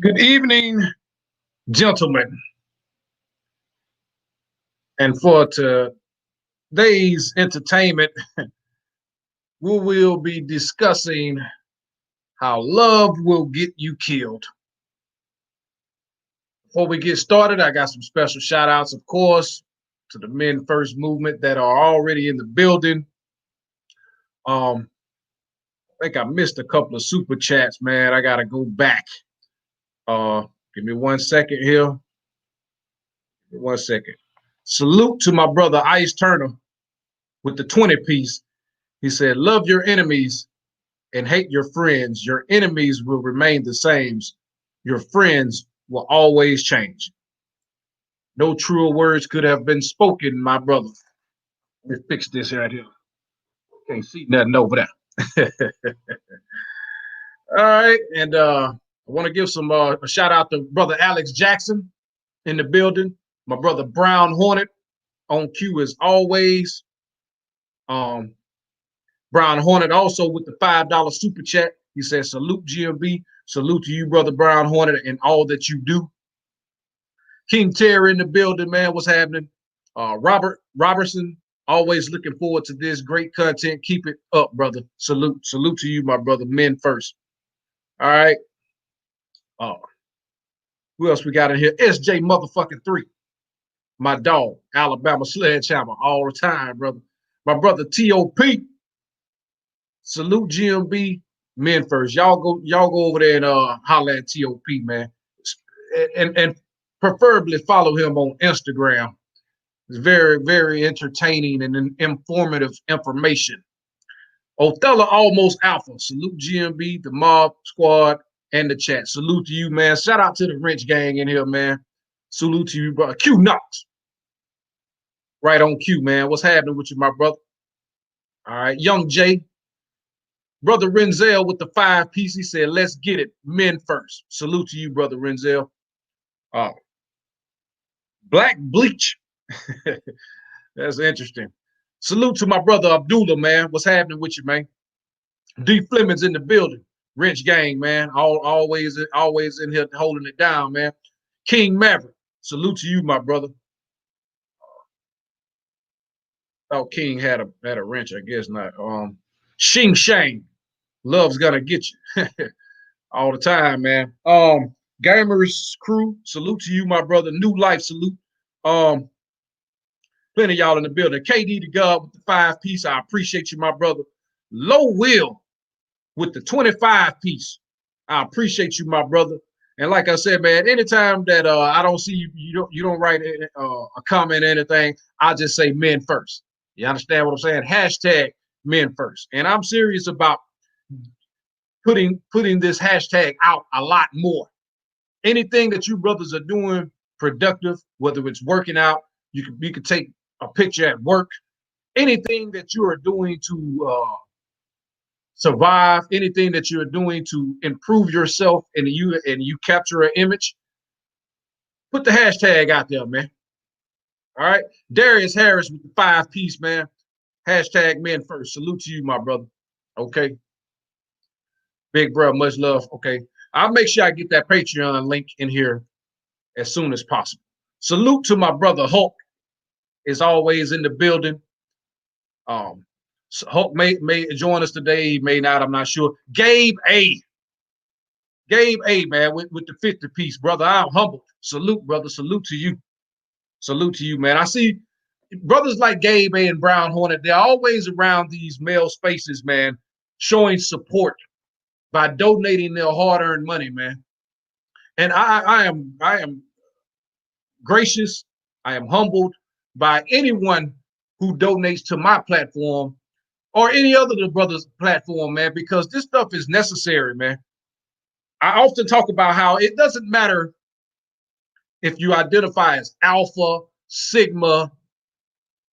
Good evening, gentlemen. And for today's entertainment, we will be discussing how love will get you killed. Before we get started, I got some special shout outs, of course, to the Men First movement that are already in the building. I think I missed a couple of super chats, man. I gotta go back. Give me 1 second here. 1 second. Salute to my brother Ice Turner with the 20 piece. He said, love your enemies and hate your friends. Your enemies will remain the same. Your friends will always change. No truer words could have been spoken, my brother. Let me fix this right here. Can't see nothing over there. All right. And I want to give some a shout out to brother Alex Jackson in the building. My brother Brown Hornet on cue as always. Brown Hornet also with the $5 super chat. He says, salute GMB. Salute to you, brother Brown Hornet, and all that you do. King Terry in the building, man. What's happening? Robert Robertson, always looking forward to this great content. Keep it up, brother. Salute. Salute to you, my brother. Men first. All right. Who else we got in here? SJ motherfucking 3. My dog, Alabama Sledgehammer, all the time, brother. My brother T.O.P. Salute GMB Men First. Y'all go over there and holler at T.O.P. man. And preferably follow him on Instagram. It's very, very entertaining and informative information. Othello Almost Alpha. Salute GMB, the Mob Squad, and the chat. Salute to you, man. Shout out to the Wrench Gang in here, man. Salute to you, brother. Q Knox. Right on Q, man. What's happening with you, my brother? All right. Young Jay. Brother Renzel with the 5-piece. He said, let's get it. Men first. Salute to you, brother Renzel. Black Bleach. That's interesting. Salute to my brother Abdullah, man. What's happening with you, man? D Fleming's in the building. Wrench Gang, man. Always in here holding it down, man. King Maverick. Salute to you, my brother. Oh, King had a wrench, I guess not. Shing Shang. Love's gonna get you. All the time, man. Gamers crew, salute to you, my brother. New Life, salute. Plenty of y'all in the building. KD to God with the 5-piece. I appreciate you, my brother. Low Will with the 25-piece. I appreciate you, my brother. And like I said, man, anytime that I don't see you don't write a comment or anything, I just say men first. You understand what I'm saying? Hashtag men first. And I'm serious about putting this hashtag out a lot more. Anything that you brothers are doing productive, whether it's working out, you can take a picture at work, anything that you are doing to survive, anything that you're doing to improve yourself and you capture an image, put the hashtag out there, man. All right. Darius Harris with the 5-piece, man. Hashtag men first. Salute to you, my brother. Okay. Big bro, much love. Okay. I'll make sure I get that Patreon link in here as soon as possible. Salute to my brother Hulk, is always in the building. So Hulk may join us today, he may not, I'm not sure. Gabe A, man, with the 50-piece, brother. I'm humbled. Salute, brother. Salute to you. Salute to you, man. I see brothers like Gabe A and Brown Hornet, they're always around these male spaces, man, showing support by donating their hard-earned money, man. And I am gracious. I am humbled by anyone who donates to my platform or any other of the brothers' platform, man, because this stuff is necessary, man. I often talk about how it doesn't matter if you identify as Alpha, Sigma,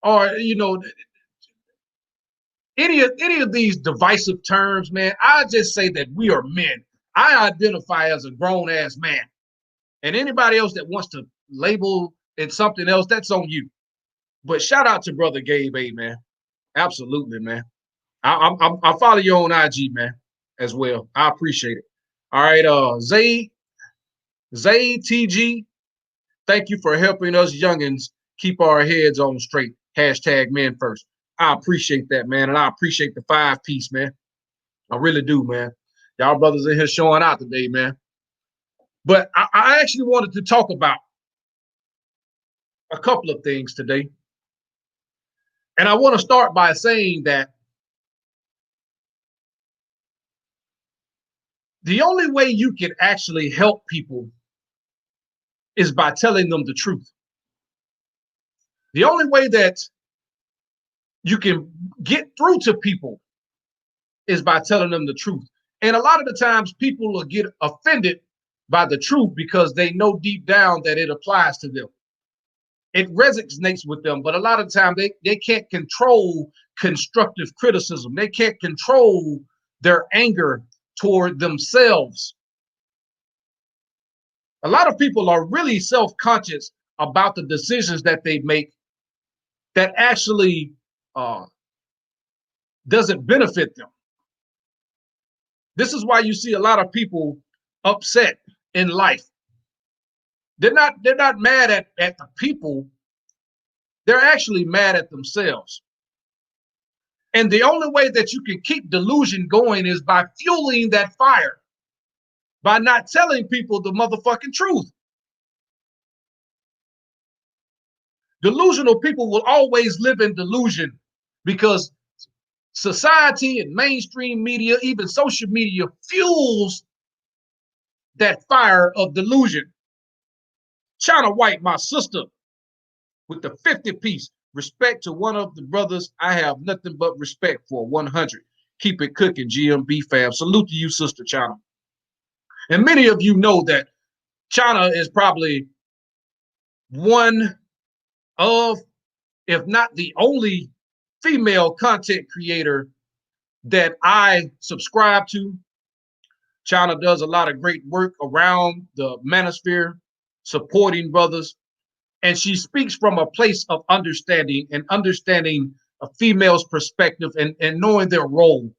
or, you know, any of these divisive terms, man. I just say that we are men. I identify as a grown-ass man. And anybody else that wants to label it something else, that's on you. But shout out to brother Gabe A, man. Absolutely, man. I follow you on IG, man, as well. I appreciate it. All right, Zay TG, thank you for helping us youngins keep our heads on straight. Hashtag men first. I appreciate that, man, and I appreciate the 5-piece, man. I really do, man. Y'all brothers in here showing out today, man. But I actually wanted to talk about a couple of things today. And I want to start by saying that the only way you can actually help people is by telling them the truth. The only way that you can get through to people is by telling them the truth. And a lot of the times people will get offended by the truth because they know deep down that it applies to them. It resonates with them, but a lot of the time they can't control constructive criticism. They can't control their anger toward themselves. A lot of people are really self-conscious about the decisions that they make that actually doesn't benefit them. This is why you see a lot of people upset in life. They're not mad at the people. They're actually mad at themselves. And the only way that you can keep delusion going is by fueling that fire, by not telling people the motherfucking truth. Delusional people will always live in delusion because society and mainstream media, even social media, fuels that fire of delusion. China White, my sister, with the 50 piece. Respect to one of the brothers I have nothing but respect for. 100. Keep it cooking, GMB fam. Salute to you, Sister China. And many of you know that China is probably one of, if not the only, female content creator that I subscribe to. China does a lot of great work around the manosphere, supporting brothers. And she speaks from a place of understanding and understanding a female's perspective and knowing their role.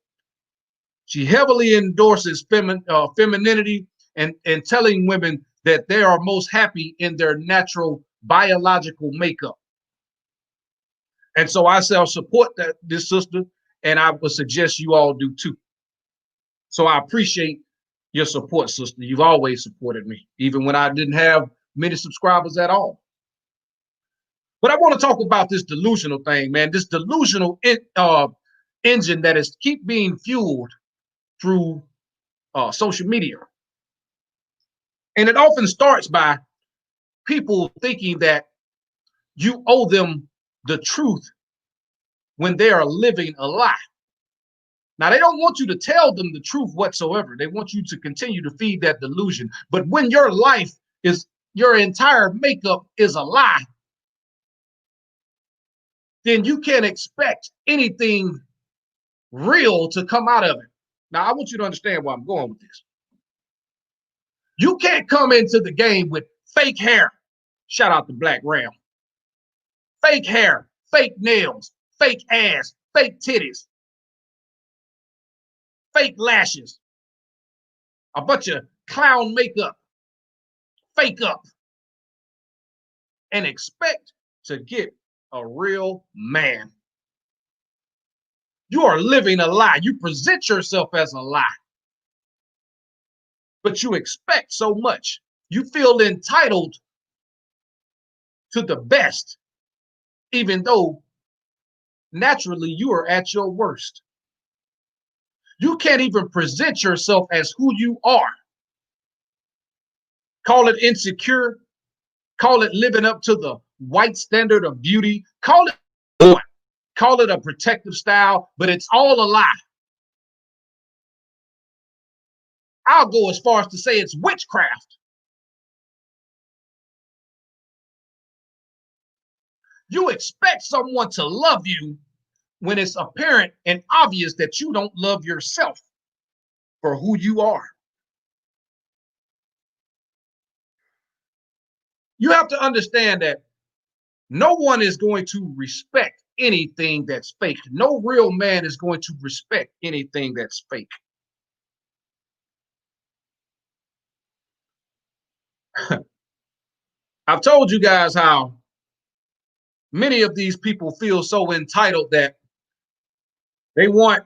She heavily endorses femininity and telling women that they are most happy in their natural biological makeup. And so I say I support this sister, and I would suggest you all do too. So I appreciate your support, sister. You've always supported me, even when I didn't have many subscribers at all. But I want to talk about this delusional thing, man. This delusional engine that is keep being fueled through social media. And it often starts by people thinking that you owe them the truth when they are living a lie. Now, they don't want you to tell them the truth whatsoever. They want you to continue to feed that delusion. But when your life is, your entire makeup is a lie, then you can't expect anything real to come out of it. Now, I want you to understand where I'm going with this. You can't come into the game with fake hair. Shout out to Black Ram. Fake hair, fake nails, fake ass, fake titties, fake lashes, a bunch of clown makeup, fake up, and expect to get a real man. You are living a lie. You present yourself as a lie, but you expect so much. You feel entitled to the best, even though naturally you are at your worst. You can't even present yourself as who you are. Call it insecure, call it living up to the white standard of beauty, call it a protective style, but it's all a lie. I'll go as far as to say it's witchcraft. You expect someone to love you when it's apparent and obvious that you don't love yourself for who you are. You have to understand that no one is going to respect anything that's fake. No real man is going to respect anything that's fake. I've told you guys how many of these people feel so entitled that they want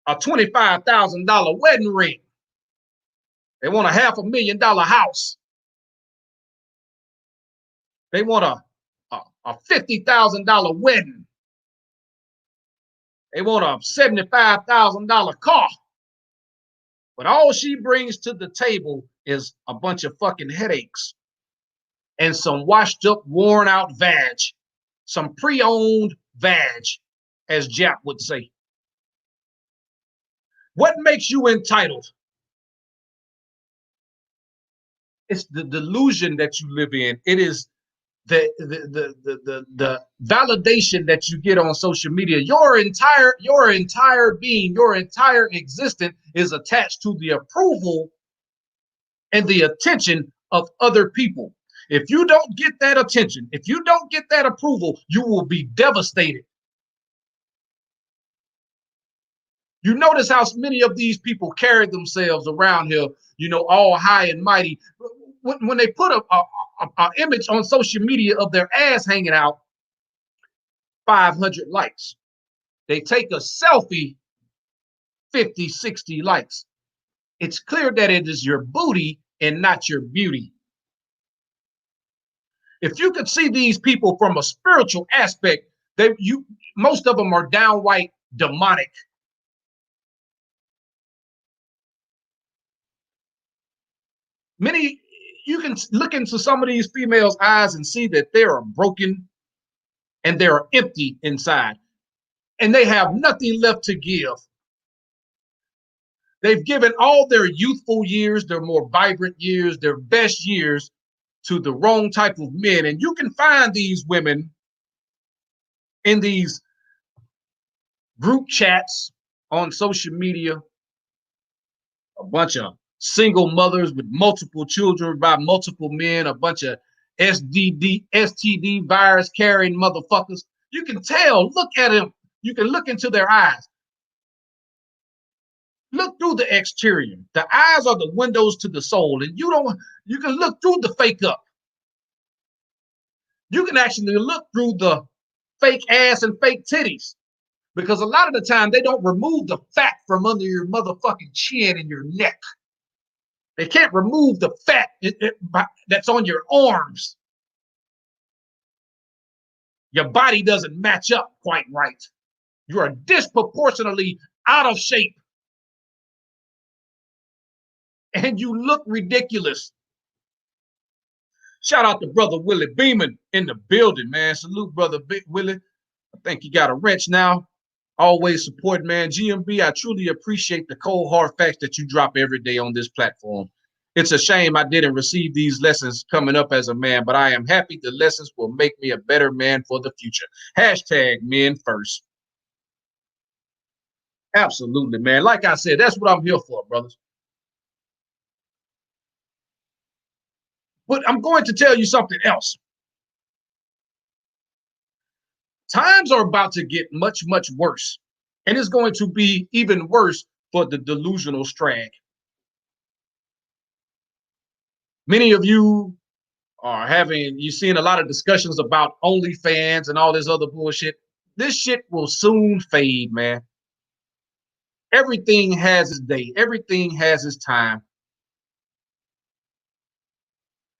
a $25,000 wedding ring. They want a $500,000 house. They want a $50,000 wedding. They want a $75,000 car. But all she brings to the table is a bunch of fucking headaches and some washed up, worn out vag, some pre-owned vag, as Jap would say. What makes you entitled? It's the delusion that you live in. It is the validation that you get on social media. Your entire being, your entire existence is attached to the approval and the attention of other people. If you don't get that attention, if you don't get that approval, you will be devastated. You notice how many of these people carry themselves around here, all high and mighty. When they put an image on social media of their ass hanging out, 500 likes. They take a selfie, 50, 60 likes. It's clear that it is your booty and not your beauty. If you could see these people from a spiritual aspect, Most of them are downright demonic. Many, you can look into some of these females' eyes and see that they are broken and they're empty inside, and they have nothing left to give. They've given all their youthful years, their more vibrant years, their best years to the wrong type of men. And you can find these women in these group chats on social media, a bunch of single mothers with multiple children by multiple men, a bunch of STD virus carrying motherfuckers. You can tell, look at them. You can look into their eyes. Look through the exterior. The eyes are the windows to the soul, and you can look through the fake up. You can actually look through the fake ass and fake titties, because a lot of the time they don't remove the fat from under your motherfucking chin and your neck. They can't remove the fat that's on your arms. Your body doesn't match up quite right. You are disproportionately out of shape. And you look ridiculous. Shout out to Brother Willie Beeman in the building, man. Salute, Brother Willie. I think he got a wrench now. Always support, man. GMB, I truly appreciate the cold, hard facts that you drop every day on this platform. It's a shame I didn't receive these lessons coming up as a man, but I am happy the lessons will make me a better man for the future. Hashtag men first. Absolutely, man. Like I said, that's what I'm here for, brothers. But I'm going to tell you something else. Times are about to get much, much worse. And it's going to be even worse for the delusional strag. Many of you are you've seen a lot of discussions about OnlyFans and all this other bullshit. This shit will soon fade, man. Everything has its day. Everything has its time.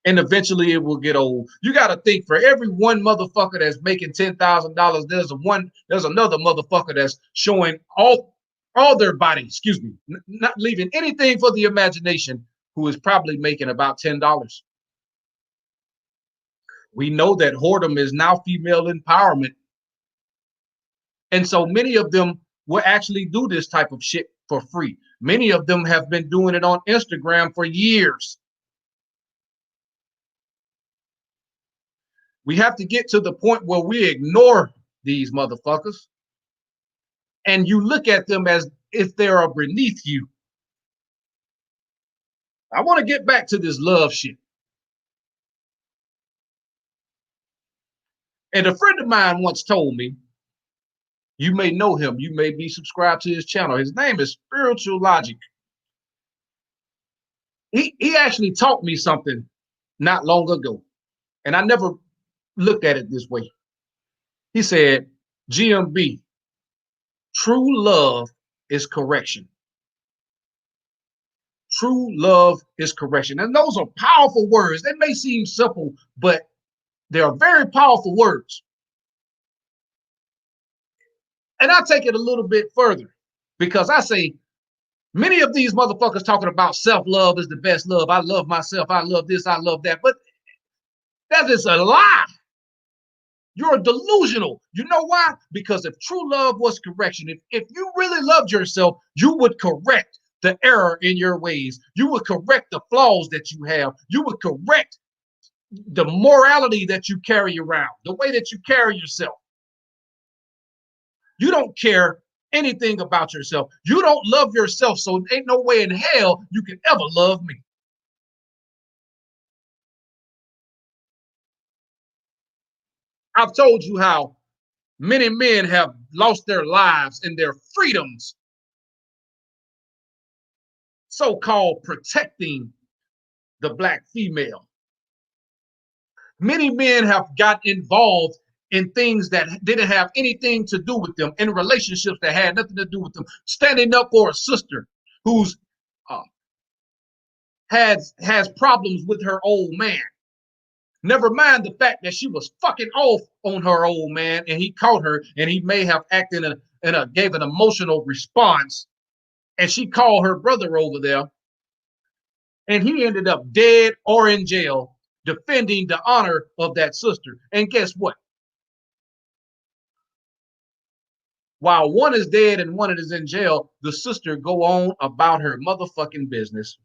And eventually it will get old. You got to think, for every one motherfucker that's making $10,000, there's another motherfucker that's showing all their body, excuse me, not leaving anything for the imagination, who is probably making about $10. We know that whoredom is now female empowerment. And so many of them will actually do this type of shit for free. Many of them have been doing it on Instagram for years. We have to get to the point where we ignore these motherfuckers and you look at them as if they are beneath you. I want to get back to this love shit. And a friend of mine once told me, you may know him, you may be subscribed to his channel. His name is Spiritual Logic. He actually taught me something not long ago, and I never looked at it this way. He said, GMB, true love is correction. True love is correction. And those are powerful words. They may seem simple, but they are very powerful words. And I take it a little bit further, because I say, many of these motherfuckers talking about self-love is the best love. I love myself. I love this. I love that. But that is a lie. You're delusional. You know why? Because if true love was correction, if you really loved yourself, you would correct the error in your ways. You would correct the flaws that you have. You would correct the morality that you carry around, the way that you carry yourself. You don't care anything about yourself. You don't love yourself, so ain't no way in hell you can ever love me. I've told you how many men have lost their lives and their freedoms, so-called protecting the Black female. Many men have got involved in things that didn't have anything to do with them, in relationships that had nothing to do with them, standing up for a sister who's has problems with her old man. Never mind the fact that she was fucking off on her old man, and he caught her, and he may have acted gave an emotional response, and she called her brother over there, and he ended up dead or in jail defending the honor of that sister. And guess what? While one is dead and one is in jail, the sister go on about her motherfucking business.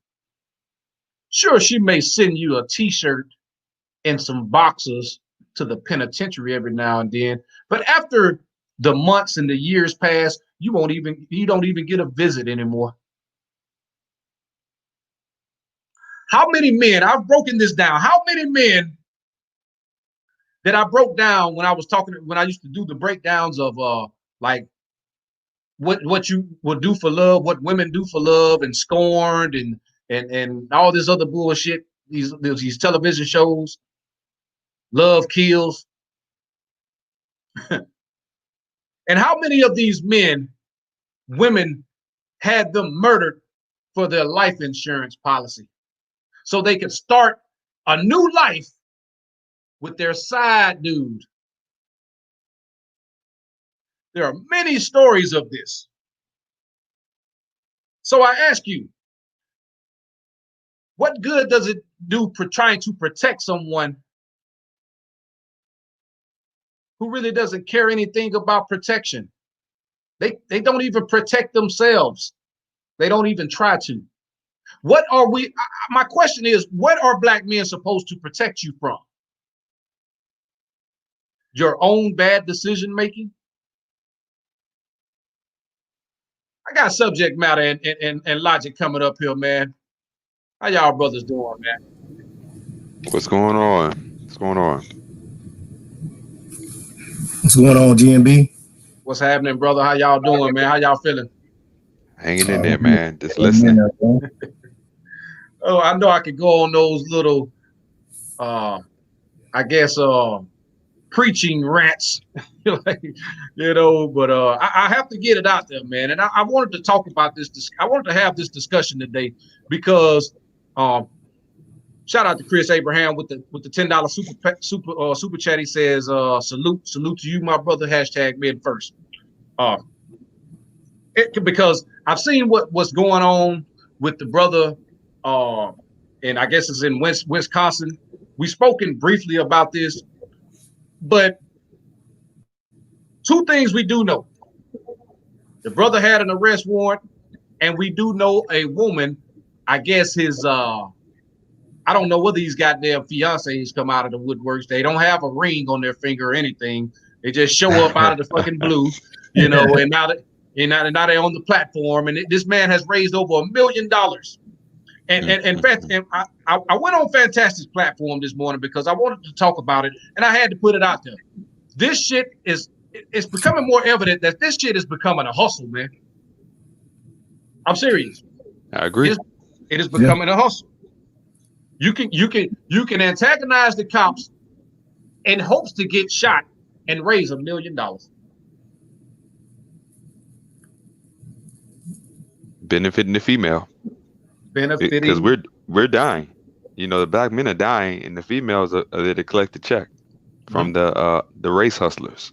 Sure, she may send you a t-shirt and some boxes to the penitentiary every now and then, but after the months and the years pass, you don't even get a visit anymore. How many men, I've broken this down, how many men that I broke down when I used to do the breakdowns of like what you would do for love, what women do for love, and Scorned, and all this other bullshit, these television shows, Love Kills. And how many of these men, women had them murdered for their life insurance policy so they could start a new life with their side dude? There are many stories of this. So I ask you, what good does it do for trying to protect someone who really doesn't care anything about protection? They don't even protect themselves. They don't even try to. What are we? My question is, what are black men supposed to protect you from? Your own bad decision making? I got subject matter and logic coming up here, man. How y'all brothers doing, man? What's going on? What's going on? What's going on, GMB? What's happening, brother? How y'all doing, man? How y'all feeling? Hanging in there, man. Just listening. Oh, I know I could go on those little, I guess, preaching rants, but I have to get it out there, man. And I wanted to talk about this. I wanted to have this discussion today because, shout out to Chris Abraham with the $10 super chat. He says, salute to you, my brother. #mid-first. Because I've seen what's going on with the brother, and I guess it's in Wisconsin. We've spoken briefly about this, but two things we do know. The brother had an arrest warrant, and we do know a woman, I guess his, I don't know whether these goddamn fiancés come out of the woodworks. They don't have a ring on their finger or anything. They just show up out of the fucking blue, and now they're on the platform. And this man has raised over $1 million. And in fact, I went on Fantastic's platform this morning because I wanted to talk about it, and I had to put it out there. This shit it's becoming more evident that this shit is becoming a hustle, man. I'm serious. I agree. It is becoming a hustle. You can antagonize the cops in hopes to get shot and raise $1 million. Benefiting the female. Because we're dying. The black men are dying, and the females are there to collect the check from the race hustlers.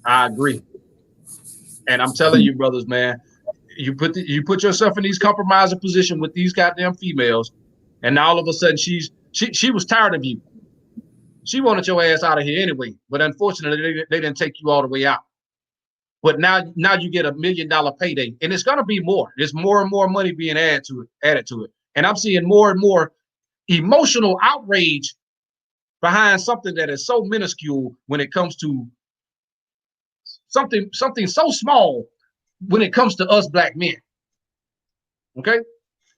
I agree, and I'm telling you, brothers, man, you put yourself in these compromising position with these goddamn females, and now all of a sudden she was tired of you. She wanted your ass out of here anyway, but unfortunately they didn't take you all the way out. But now you get $1 million payday, and it's gonna be more. There's more and more money being added to it, and I'm seeing more and more emotional outrage behind something that is so minuscule when it comes to something so small when it comes to us black men. Okay,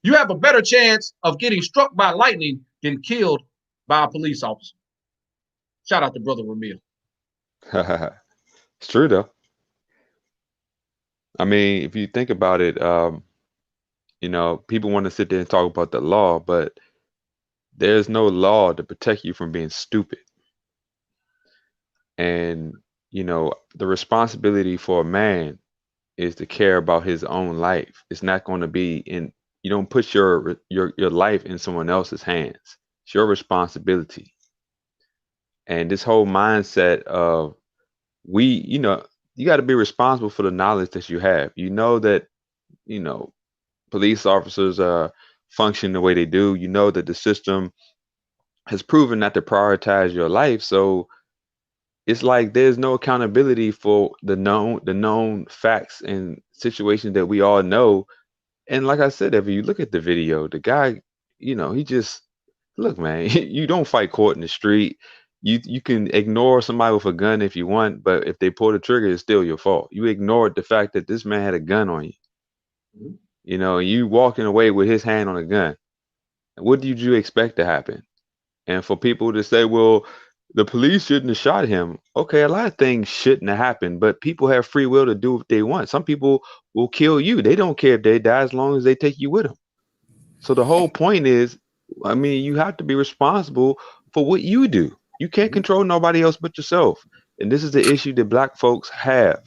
you have a better chance of getting struck by lightning than killed by a police officer. Shout out to Brother Ramil. It's true though. I mean, if you think about it, people want to sit there and talk about the law, but there's no law to protect you from being stupid. And, the responsibility for a man is to care about his own life. It's not going to be in you don't put your life in someone else's hands. It's your responsibility. And this whole mindset of you got to be responsible for the knowledge that you have. You know that, police officers function the way they do. You know that the system has proven not to prioritize your life. So it's like there's no accountability for the known facts and situations that we all know. And like I said, if you look at the video, the guy, he just, look, man, you don't fight court in the street. You can ignore somebody with a gun if you want, but if they pull the trigger, it's still your fault. You ignored the fact that this man had a gun on you. You walking away with his hand on a gun. What did you expect to happen? And for people to say, well, the police shouldn't have shot him. Okay, a lot of things shouldn't have happened, but people have free will to do what they want. Some people will kill you. They don't care if they die as long as they take you with them. So the whole point is, you have to be responsible for what you do. You can't control nobody else but yourself. And this is the issue that Black folks have.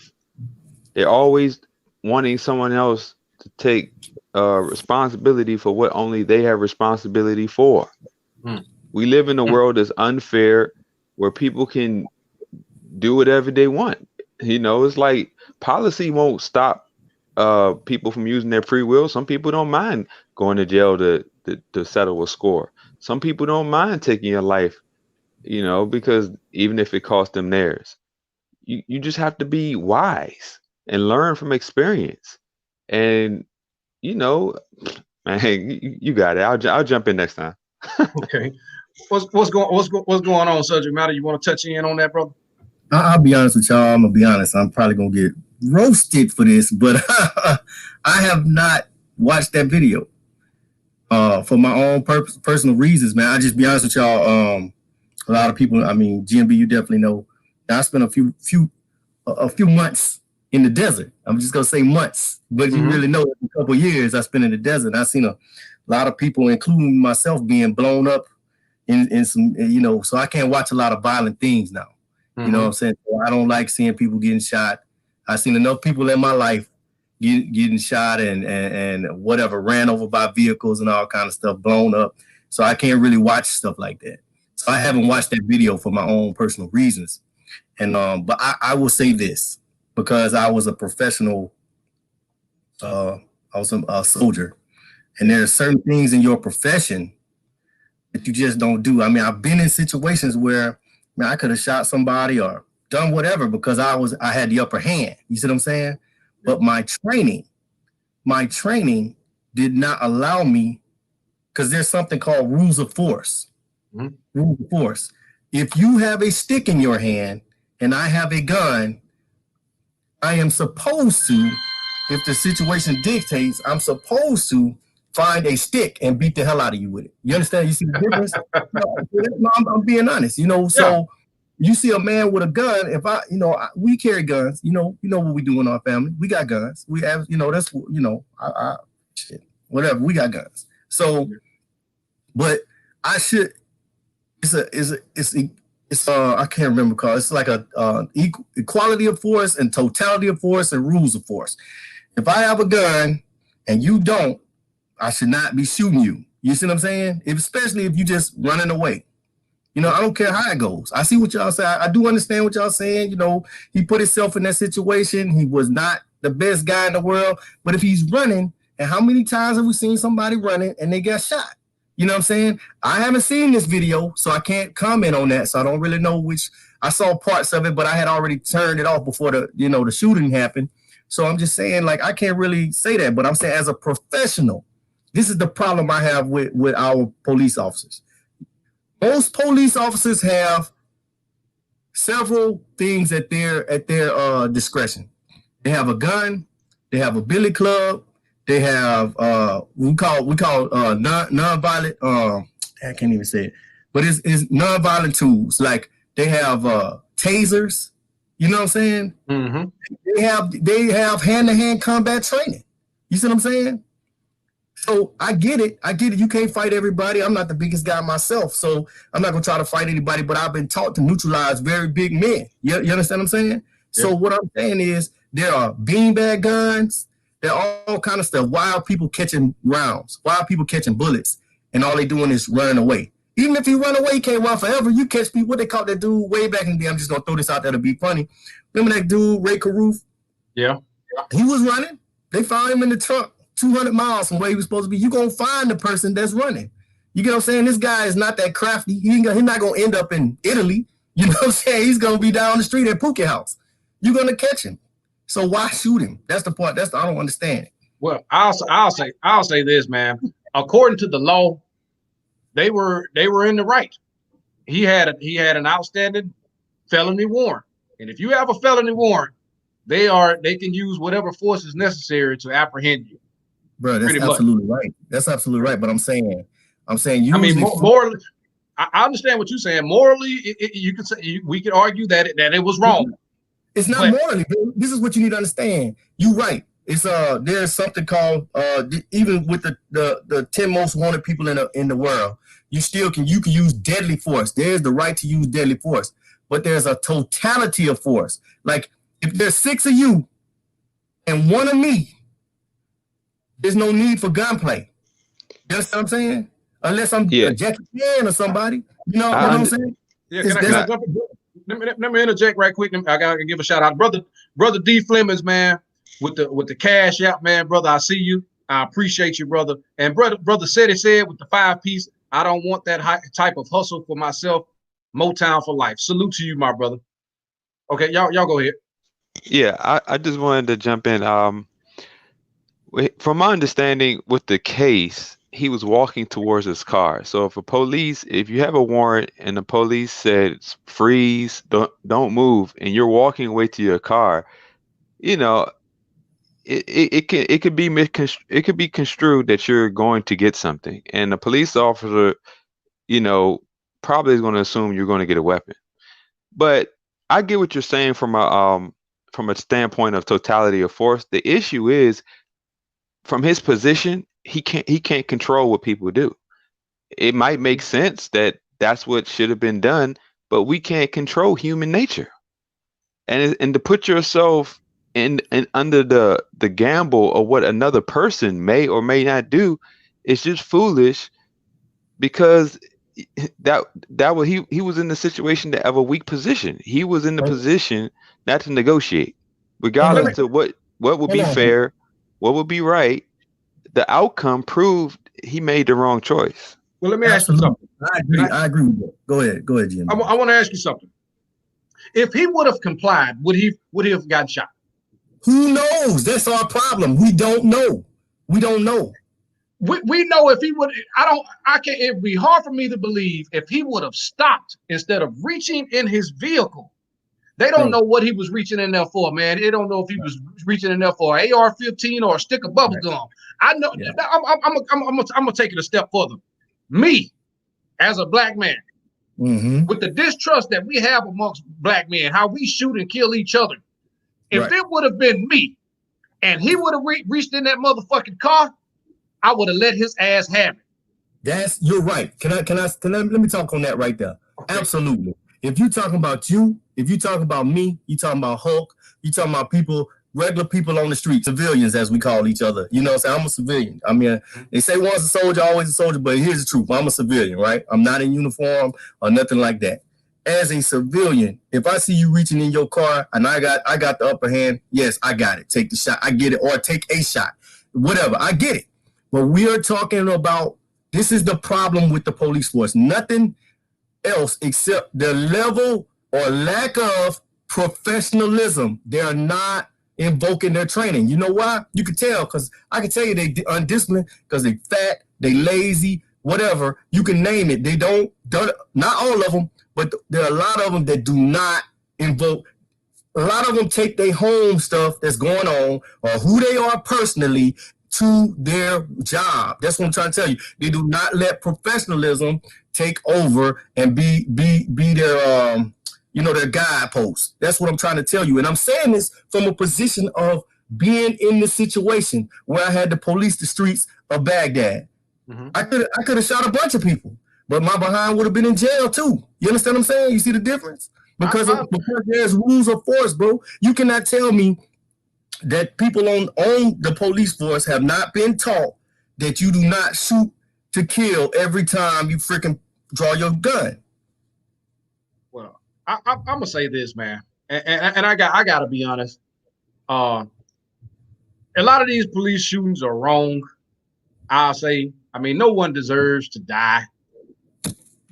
They're always wanting someone else to take responsibility for what only they have responsibility for. We live in a world that's unfair, where people can do whatever they want. It's like policy won't stop people from using their free will. Some people don't mind going to jail to settle a score. Some people don't mind taking your life, because even if it costs them theirs. You just have to be wise and learn from experience. And, man, you got it. I'll jump in next time. Okay. What's going on, subject matter? You want to touch in on that, brother? I'll be honest with y'all. I'm gonna be honest. I'm probably gonna get roasted for this, but I have not watched that video for my own personal reasons, man. I just be honest with y'all. A lot of people, GMB, you definitely know. I spent a few months in the desert. I'm just gonna say months, but you really know, a couple of years I spent in the desert. I've seen a lot of people, including myself, being blown up in some, so I can't watch a lot of violent things now. You know what I'm saying? So I don't like seeing people getting shot. I've seen enough people in my life getting shot and whatever, ran over by vehicles and all kind of stuff, blown up. So I can't really watch stuff like that. So I haven't watched that video for my own personal reasons. And but I will say this, because I was a professional, I was a soldier, and there are certain things in your profession that you just don't do. I've been in situations where, I could have shot somebody or done whatever because I had the upper hand. You see what I'm saying? But my training did not allow me, because there's something called rules of force. Rules of force. If you have a stick in your hand and I have a gun, I am supposed to, if the situation dictates, I'm supposed to find a stick and beat the hell out of you with it. You understand? You see the difference? No, I'm being honest. So you see a man with a gun. If we carry guns. You know what we do in our family. We got guns. We have, that's shit. Whatever. We got guns. So, but I should. It's I can't remember called. It's like a equality of force and totality of force and rules of force. If I have a gun and you don't, I should not be shooting you. You see what I'm saying? Especially if you just running away. I don't care how it goes. I see what y'all say. I do understand what y'all saying. He put himself in that situation. He was not the best guy in the world. But if he's running, and how many times have we seen somebody running and they got shot? You know what I'm saying? I haven't seen this video, so I can't comment on that. So I don't really know which. I saw parts of it, but I had already turned it off before the shooting happened. So I'm just saying, like, I can't really say that. But I'm saying, as a professional, this is the problem I have with our police officers. Most police officers have several things at their discretion. They have a gun, they have a billy club, they have we call nonviolent. I can't even say it, but it's nonviolent tools. Like they have tasers. You know what I'm saying? Mm-hmm. They have hand-to-hand combat training. You see what I'm saying? So I get it. You can't fight everybody. I'm not the biggest guy myself, so I'm not gonna try to fight anybody. But I've been taught to neutralize very big men. You understand what I'm saying? Yeah. So what I'm saying is there are beanbag guns, They're all kind of stuff. Why are people catching rounds? Why are people catching bullets? And all they doing is running away. Even if you run away, you can't run forever. You catch people. What they caught that dude way back in the day. I'm just gonna throw this out there to be funny. Remember that dude, Ray Caruth? Yeah. He was running. They found him in the trunk 200 miles from where he was supposed to be. You're gonna find the person that's running. You get what I'm saying? This guy is not that crafty. He's not gonna end up in Italy. You know what I'm saying? He's gonna be down the street at Pookie House. You're gonna catch him. So why shoot him? That's the part. I don't understand. Well, I'll say this, man. According to the law, they were in the right. He had an outstanding felony warrant, and if you have a felony warrant, they can use whatever force is necessary to apprehend you. Bro, that's absolutely right. That's absolutely right. But I'm saying, you. I mean, morally, I understand what you're saying. Morally, you could say we could argue that it was wrong. It's not morally. This is what you need to understand. You're right. It's there's something called even with the 10 most wanted people in the world, you can use deadly force. There's the right to use deadly force, but there's a totality of force. Like if there's 6 of you and 1 of me, there's no need for gunplay. You understand what I'm saying? Unless I'm Jackie Chan or somebody. You know what I'm saying? Yeah, let me interject right quick. I gotta give a shout out, brother D Flemings, man, with the cash out, man, brother. I see you. I appreciate you, brother. And brother said with the 5-piece. I don't want that type of hustle for myself. Motown for life. Salute to you, my brother. Okay, y'all go ahead. Yeah, I just wanted to jump in. From my understanding, with the case, he was walking towards his car. So if you have a warrant and the police said freeze, don't move, and you're walking away to your car, you know, it could be construed that you're going to get something, and the police officer, you know, probably is going to assume you're going to get a weapon. But I get what you're saying from a standpoint of totality of force. The issue is, from his position, he can't control what people do. It might make sense that that's what should have been done, but we can't control human nature. And to put yourself in under the gamble of what another person may or may not do is just foolish, because he was in the situation of a weak position. He was in the position not to negotiate, regardless of what would be fair, what would be right. The outcome proved he made the wrong choice. Well, let me ask you something. I agree with that. Go ahead, Jim. I want to ask you something. If he would have complied, would he have gotten shot? Who knows? That's our problem. We don't know. We know if he would. It'd be hard for me to believe if he would have stopped instead of reaching in his vehicle. They don't know what he was reaching in there for, man. They don't know if he was reaching in there for an AR-15 or a stick of bubble gum. I know. Yeah. I'm gonna take it a step further. Me, as a black man, with the distrust that we have amongst black men, how we shoot and kill each other. If it would have been me, and he would have reached in that motherfucking car, I would have let his ass have it. You're right. Can I let me talk on that right there? Okay. Absolutely. If you're talking about you, if you're talking about me, you're talking about Hulk, you're talking about people, regular people on the street, civilians as we call each other. You know what I'm saying? I'm a civilian. I mean, they say once a soldier, always a soldier, but here's the truth. I'm a civilian, right? I'm not in uniform or nothing like that. As a civilian, if I see you reaching in your car and I got the upper hand, yes, I got it. Take the shot. I get it. Or take a shot. Whatever. I get it. But we are talking about, this is the problem with the police force. Nothing else except the level or lack of professionalism. They're not invoking their training. You know why? You can tell, because I can tell you they undisciplined, because they fat, they lazy, whatever. You can name it. They don't, not all of them, but there are a lot of them that do not invoke. A lot of them take their home stuff that's going on or who they are personally to their job. That's what I'm trying to tell you. They do not let professionalism take over and be their their guideposts. That's what I'm trying to tell you. And I'm saying this from a position of being in the situation where I had to police the streets of Baghdad. I could have shot a bunch of people, but my behind would have been in jail too. You understand what I'm saying? You see the difference? Because there's rules of force, bro. You cannot tell me that people on the police force have not been taught that you do not shoot to kill every time you freaking draw your gun. Well, I'm gonna say this, man, and I gotta be honest. A lot of these police shootings are wrong. I'll say. I mean, no one deserves to die,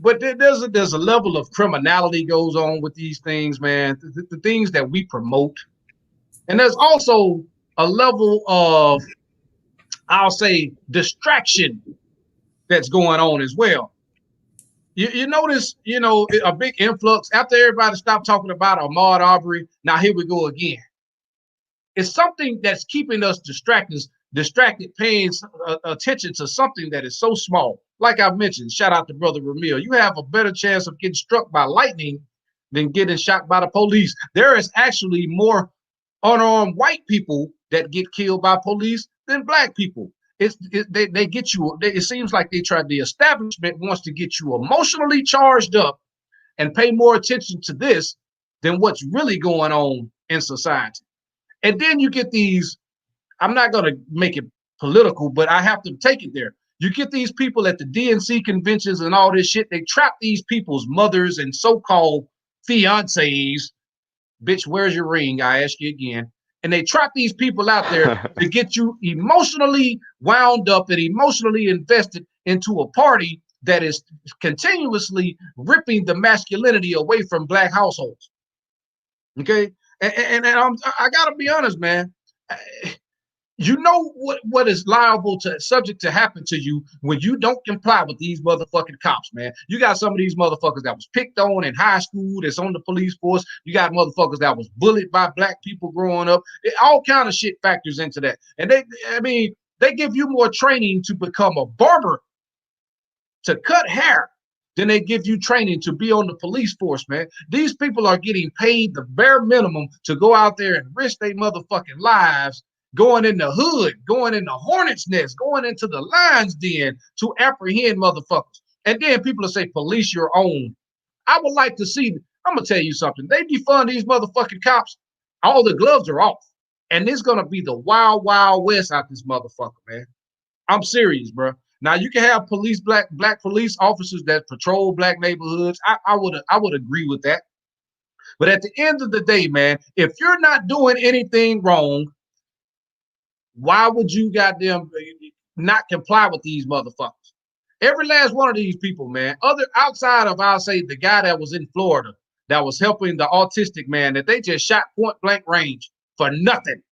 but there's a level of criminality goes on with these things, man. The things that we promote, and there's also a level of, I'll say, distraction that's going on as well. You notice, a big influx after everybody stopped talking about Ahmaud Arbery. Now here we go again. It's something that's keeping us distracted, paying attention to something that is so small. Like I mentioned, shout out to Brother Ramil. You have a better chance of getting struck by lightning than getting shot by the police. There is actually more unarmed white people that get killed by police than black people. They get you. It seems like the establishment wants to get you emotionally charged up and pay more attention to this than what's really going on in society. And then you get these, I'm not going to make it political, but I have to take it there. You get these people at the DNC conventions and all this shit. They trap these people's mothers and so-called fiancés. Bitch, where's your ring? I ask you again. And they trap these people out there to get you emotionally wound up and emotionally invested into a party that is continuously ripping the masculinity away from black households. Okay, and I gotta be honest, man. You know what is subject to happen to you when you don't comply with these motherfucking cops, man. You got some of these motherfuckers that was picked on in high school that's on the police force. You got motherfuckers that was bullied by black people growing up. All kind of shit factors into that. And they give you more training to become a barber, to cut hair, than they give you training to be on the police force, man. These people are getting paid the bare minimum to go out there and risk their motherfucking lives, going in the hood, going in the hornet's nest, going into the lion's den to apprehend motherfuckers. And then people will say, police your own. I would like to see, I'm going to tell you something. They defund these motherfucking cops, all the gloves are off. And it's going to be the wild, wild west out this motherfucker, man. I'm serious, bro. Now, you can have black police officers that patrol black neighborhoods. I would agree with that. But at the end of the day, man, if you're not doing anything wrong, why would you goddamn not comply with these motherfuckers? Every last one of these people, man, outside of, I'll say, the guy that was in Florida that was helping the autistic man that they just shot point blank range for nothing.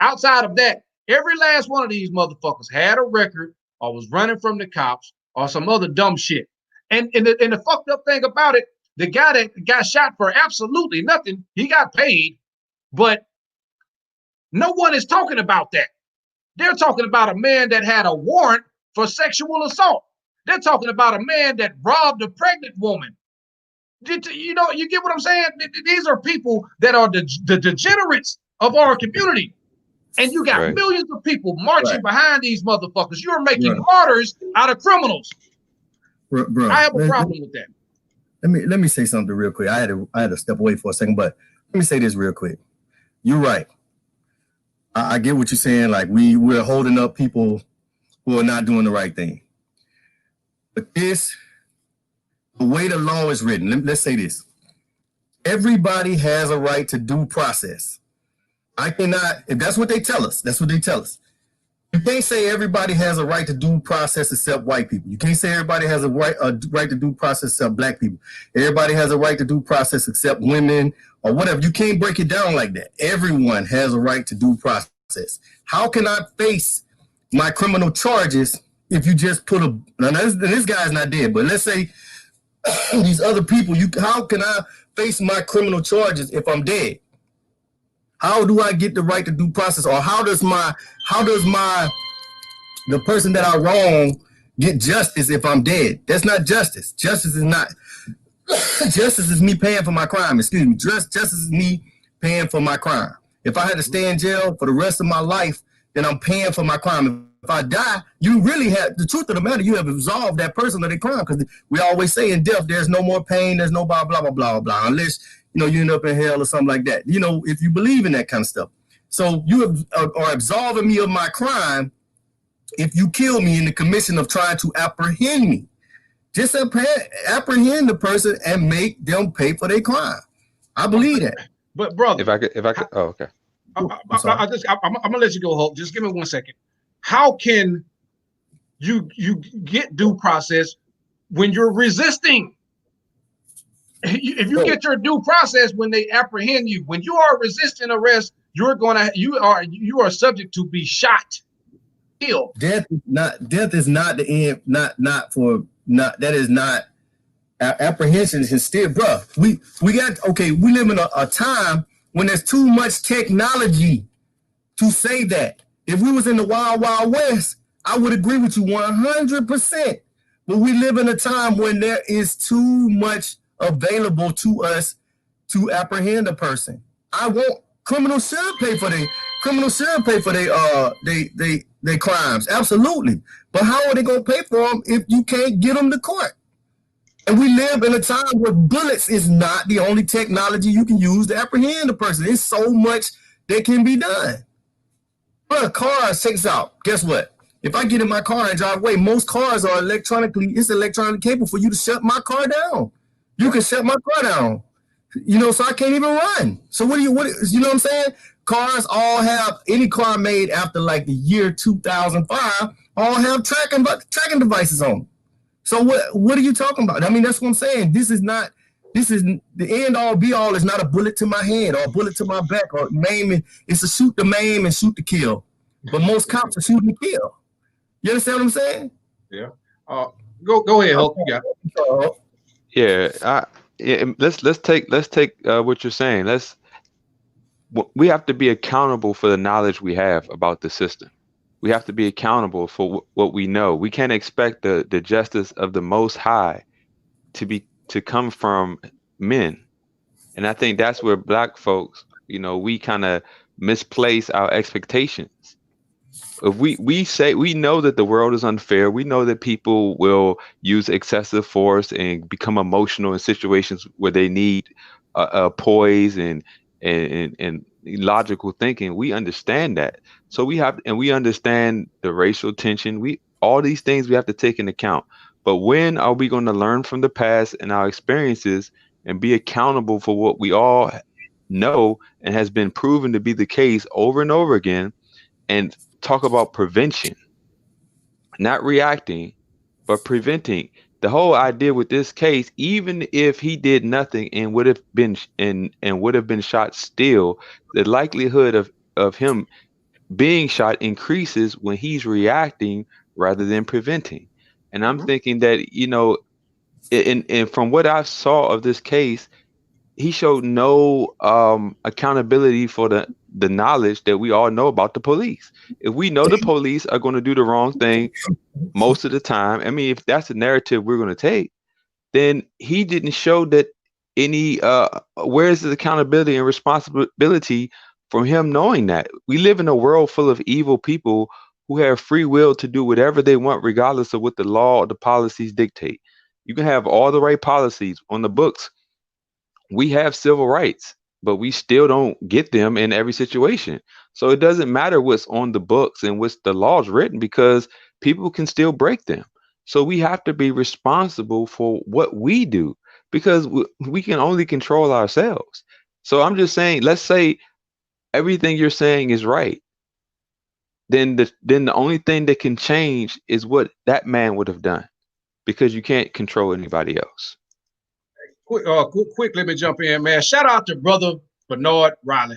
Outside of that, every last one of these motherfuckers had a record or was running from the cops or some other dumb shit. And the fucked up thing about it, the guy that got shot for absolutely nothing, he got paid, but no one is talking about that. They're talking about a man that had a warrant for sexual assault. They're talking about a man that robbed a pregnant woman. You get what I'm saying? These are people that are the degenerates of our community. And you got millions of people marching behind these motherfuckers. You're making martyrs out of criminals. Bro, I have a problem with that. Let me say something real quick. I had to step away for a second, but let me say this real quick. You're right. I get what you're saying. Like we're holding up people who are not doing the right thing. But the way the law is written, let's say this. Everybody has a right to due process. I cannot, if that's what they tell us, that's what they tell us. You can't say everybody has a right to due process except white people. You can't say everybody has a right to due process except black people. Everybody has a right to due process except women or whatever. You can't break it down like that. Everyone has a right to due process. How can I face my criminal charges if you just put this guy's not dead, but let's say these other people, how can I face my criminal charges if I'm dead? How do I get the right to due process? Or how does the person that I wrong get justice if I'm dead? That's not justice. Justice is me paying for my crime. Excuse me. Justice is me paying for my crime. If I had to stay in jail for the rest of my life, then I'm paying for my crime. If I die, you really have, the truth of the matter, you have absolved that person of their crime. Because we always say in death, there's no more pain, there's no blah, blah, blah, blah, blah, unless, you end up in hell or something like that. If you believe in that kind of stuff. So you are absolving me of my crime if you kill me in the commission of trying to apprehend me. Just apprehend the person and make them pay for their crime. I believe that. But brother, if I could, oh, okay. I'm gonna let you go, Hope. Just give me 1 second. How can you get due process when you're resisting? If you get your due process when they apprehend you, when you are resisting arrest, you are subject to be shot, killed. Death is not the end. That is not apprehension is still, bro. We live in a time when there's too much technology to say that. If we was in the wild, wild west, I would agree with you 100%. But we live in a time when there is too much available to us to apprehend a person. Criminals should pay for their crimes, absolutely. But how are they gonna pay for them if you can't get them to court? And we live in a time where bullets is not the only technology you can use to apprehend a person. There's so much that can be done. But cars takes out. Guess what? If I get in my car and drive away, most cars are electronically capable for you to shut my car down. You can shut my car down. So I can't even run. So you know what I'm saying? Cars all have, any car made after like the year 2005 all have tracking devices on them. So what are you talking about? I mean, that's what I'm saying. This is the end all be all. Is not a bullet to my head or a bullet to my back or maiming. It's a shoot to maim and shoot to kill. But most cops are shooting to kill. You understand what I'm saying? Yeah. Go ahead, Hope. You got it. Yeah. Let's take what you're saying. We have to be accountable for the knowledge we have about the system. We have to be accountable for what we know. We can't expect the justice of the Most High to come from men. And I think that's where Black folks, we kind of misplace our expectations. If we say we know that the world is unfair, we know that people will use excessive force and become emotional in situations where they need poise and logical thinking. We understand that. So we understand the racial tension. All these things we have to take into account. But when are we going to learn from the past and our experiences and be accountable for what we all know and has been proven to be the case over and over again, and talk about prevention, not reacting, but preventing? The whole idea with this case, even if he did nothing and would have been shot still, the likelihood of him being shot increases when he's reacting rather than preventing. And I'm thinking that, and from what I saw of this case, he showed no accountability for the knowledge that we all know about the police. If we know the police are going to do the wrong thing most of the time, I mean, if that's the narrative we're going to take, then he didn't show that any where's the accountability and responsibility from him knowing that? We live in a world full of evil people who have free will to do whatever they want, regardless of what the law or the policies dictate. You can have all the right policies on the books. We have civil rights, but we still don't get them in every situation. So it doesn't matter what's on the books and what's the laws written, because people can still break them. So we have to be responsible for what we do, because we can only control ourselves. So I'm just saying, let's say everything you're saying is right. Then the only thing that can change is what that man would have done, because you can't control anybody else. Quick, let me jump in, man. Shout out to brother Bernard Riley.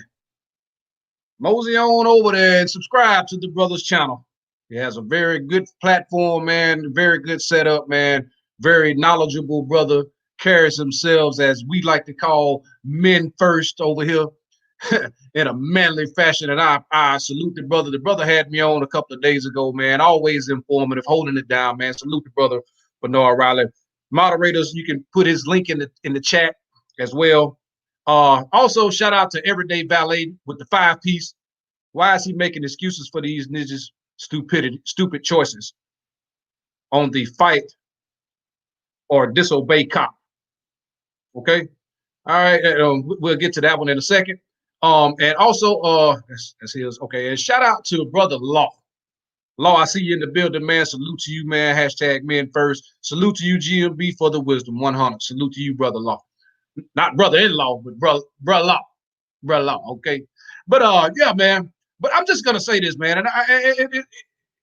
Mosey on over there and subscribe to the brother's channel. He has a very good platform, man. Very good setup, man. Very knowledgeable brother. Carries himself, as we like to call, men first over here in a manly fashion. And I salute the brother. The brother had me on a couple of days ago, man. Always informative, holding it down, man. Salute the brother Bernard Riley. Moderators, you can put his link in the chat as well. Also, shout out to Everyday Valet with the 5-piece. Why is he making excuses for these ninjas' stupid choices on the fight or disobey cop? Okay, all right. We'll get to that one in a second. And also, that's his. Okay, and shout out to brother Law. Law, I see you in the building, man. Salute to you, man. Hashtag men first. Salute to you, GMB, for the wisdom. 100. Salute to you, brother Law. Not brother-in-law, but brother Law. Brother Law, okay? But yeah, man. But I'm just gonna say this, man. And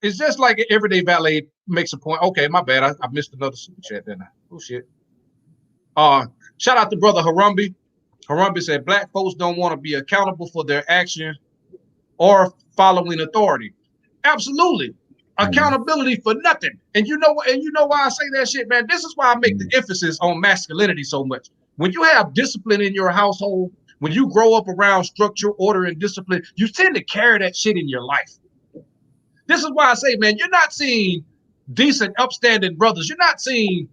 it's just like Everyday Valet makes a point. Okay, my bad. I missed another super chat, didn't I? Oh shit. Shout out to brother Harambe. Harambe said black folks don't want to be accountable for their actions or following authority. Absolutely. Accountability for nothing. And you know why I say that shit, man? This is why I make the emphasis on masculinity so much. When you have discipline in your household, when you grow up around structure, order, and discipline, you tend to carry that shit in your life. This is why I say, man, you're not seeing decent, upstanding brothers. You're not seeing,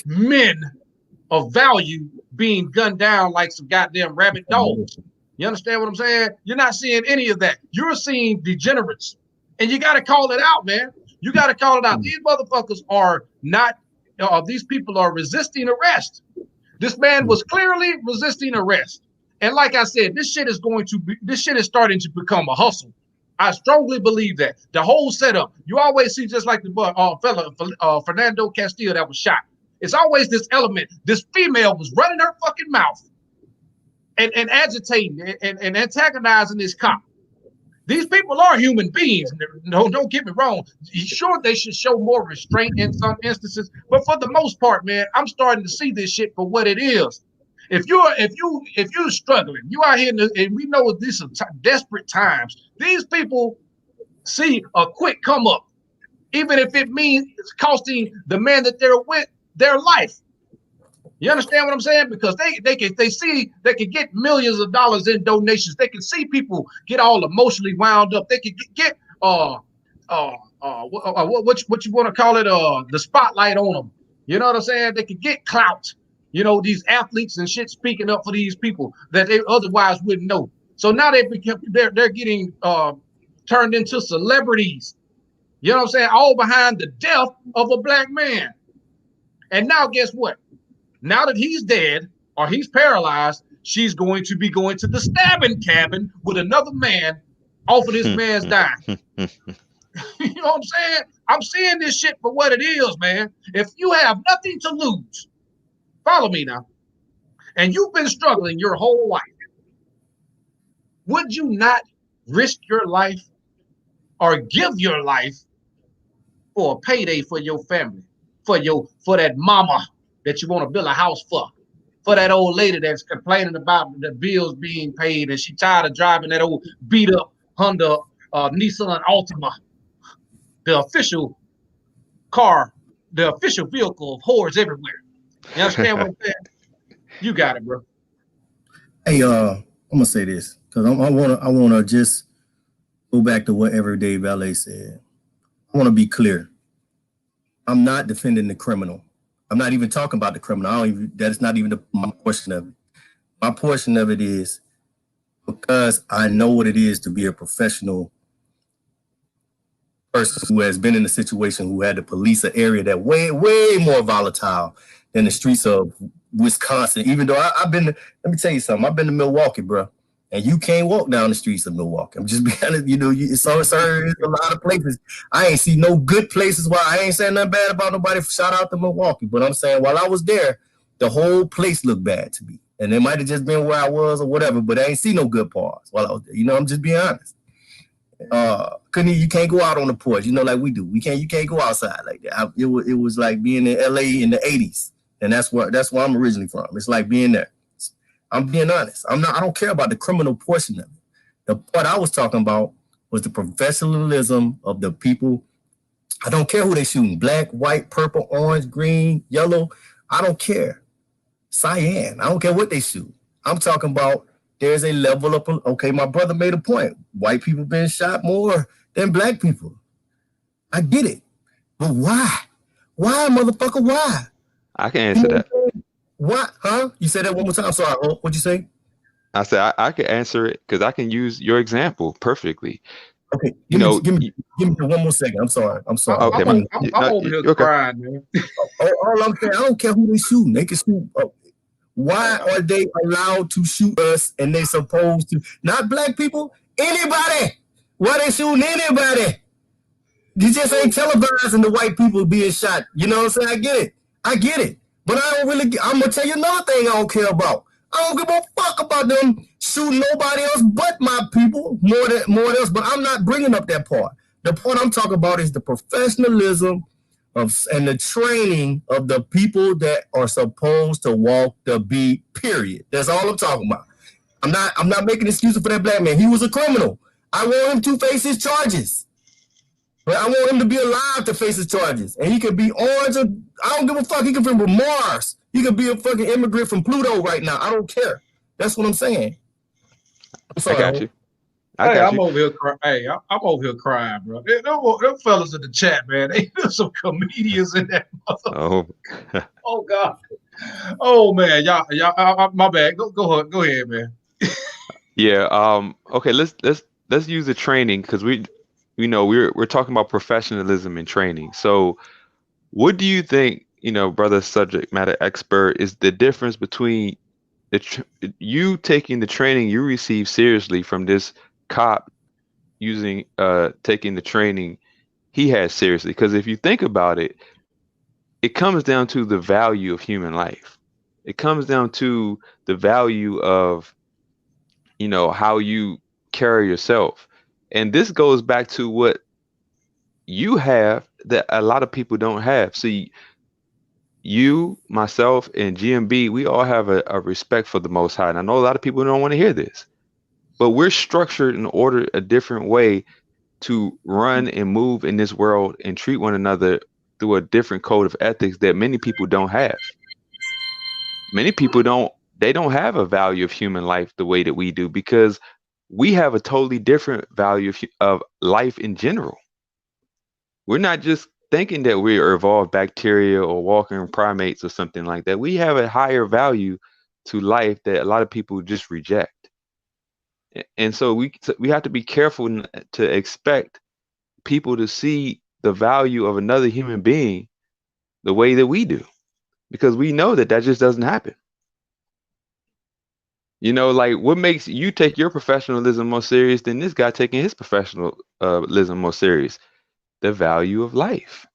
men of value being gunned down like some goddamn rabid dogs. You understand what I'm saying? You're not seeing any of that. You're seeing degenerates. And you got to call it out, man. You got to call it out. These motherfuckers are not, these people are resisting arrest. This man was clearly resisting arrest. And like I said, this shit is starting to become a hustle. I strongly believe that. The whole setup, you always see, just like the fella, Fernando Castillo that was shot. It's always this element. This female was running her fucking mouth and agitating and antagonizing this cop. These people are human beings. No, don't get me wrong. Sure, they should show more restraint in some instances, but for the most part, man, I'm starting to see this shit for what it is. If you're struggling, you out here, and we know these are desperate times. These people see a quick come up, even if it means it's costing the man that they're with their life. You understand what I'm saying? Because they can get millions of dollars in donations. They can see people get all emotionally wound up. They can get what you want to call it, the spotlight on them. You know what I'm saying? They can get clout. These athletes and shit speaking up for these people that they otherwise wouldn't know. So now they're getting turned into celebrities. You know what I'm saying? All behind the death of a black man. And now guess what? Now that he's dead or he's paralyzed, she's going to be going to the stabbing cabin with another man off of this man's dime. You know what I'm saying? I'm seeing this shit for what it is, man. If you have nothing to lose, follow me now, and you've been struggling your whole life, would you not risk your life or give your life for a payday for your family, for that mama that you want to build a house for that old lady that's complaining about the bills being paid and she tired of driving that old beat up Honda Nissan Altima, the official car, the official vehicle of whores everywhere. You understand what I'm saying? You got it, bro. Hey, I'm gonna say this because I wanna just go back to what Everyday Valet said. I want to be clear. I'm not defending the criminal. I'm not even talking about the criminal. That's not even my portion of it. My portion of it is because I know what it is to be a professional person who has been in a situation who had to police an area that way more volatile than the streets of Wisconsin. Even though I've been, let me tell you something. I've been to Milwaukee, bro, and you can't walk down the streets of Milwaukee. I'm just being honest. It's a lot of places. I ain't see no good places. While I ain't saying nothing bad about nobody. Shout out to Milwaukee, but I'm saying while I was there, the whole place looked bad to me, and it might have just been where I was or whatever. But I ain't see no good parts while I was there. I'm just being honest. You can't go out on the porch, like we do. You can't go outside like that. It was like being in LA in the 80s. And that's where I'm originally from. It's like being there. I'm being honest. I don't care about the criminal portion of it. The part I was talking about was the professionalism of the people. I don't care who they shooting. Black, white, purple, orange, green, yellow. I don't care. Cyan. I don't care what they shoot. I'm talking about there's a level of, okay, my brother made a point. White people being shot more than black people. I get it. But why? Why, motherfucker, why? I can answer that. What? Huh? You said that one more time. I'm sorry. What'd you say? I said I can answer it because I can use your example perfectly. Okay. Give me one more second. I'm sorry. Okay. I'm over here crying, man. All I'm saying, I don't care who they shooting. They can shoot Why are they allowed to shoot us and they supposed to? Not black people, anybody. Why they shooting anybody? You just ain't televising the white people being shot. You know what I'm saying? I get it. But I don't really, I'm going to tell you another thing I don't care about. I don't give a fuck about them shooting nobody else but my people more than else. But I'm not bringing up that part. The point I'm talking about is the professionalism and the training of the people that are supposed to walk the beat, period. That's all I'm talking about. I'm not making excuses for that black man. He was a criminal. I want him to face his charges. But I want him to be alive to face his charges. And he could be orange or I don't give a fuck. He could be from Mars. He could be a fucking immigrant from Pluto right now. I don't care. That's what I'm saying. I'm sorry. I got you. I'm over here crying. Hey, I'm over here crying, bro. Them fellas in the chat, man. There's some comedians in that motherfucker. Oh. Oh God. Oh man, y'all. My bad. Go ahead, man. Yeah. Okay. Let's use the training because we're talking about professionalism and training. So, what do you think, brother subject matter expert, is the difference between you taking the training you receive seriously from this cop taking the training he has seriously? Because if you think about it, it comes down to the value of human life. It comes down to the value of, how you carry yourself. And this goes back to what you have that a lot of people don't have. See, you, myself, and GMB, we all have a respect for the Most High. And I know a lot of people don't want to hear this, but we're structured in order a different way to run and move in this world and treat one another through a different code of ethics that many people don't have. Many people don't have a value of human life the way that we do, because we have a totally different value of life in general. We're not just thinking that we are evolved bacteria or walking primates or something like that. We have a higher value to life that a lot of people just reject. And so we have to be careful to expect people to see the value of another human being the way that we do, because we know that just doesn't happen. Like, what makes you take your professionalism more serious than this guy taking his professionalism more serious? The value of life.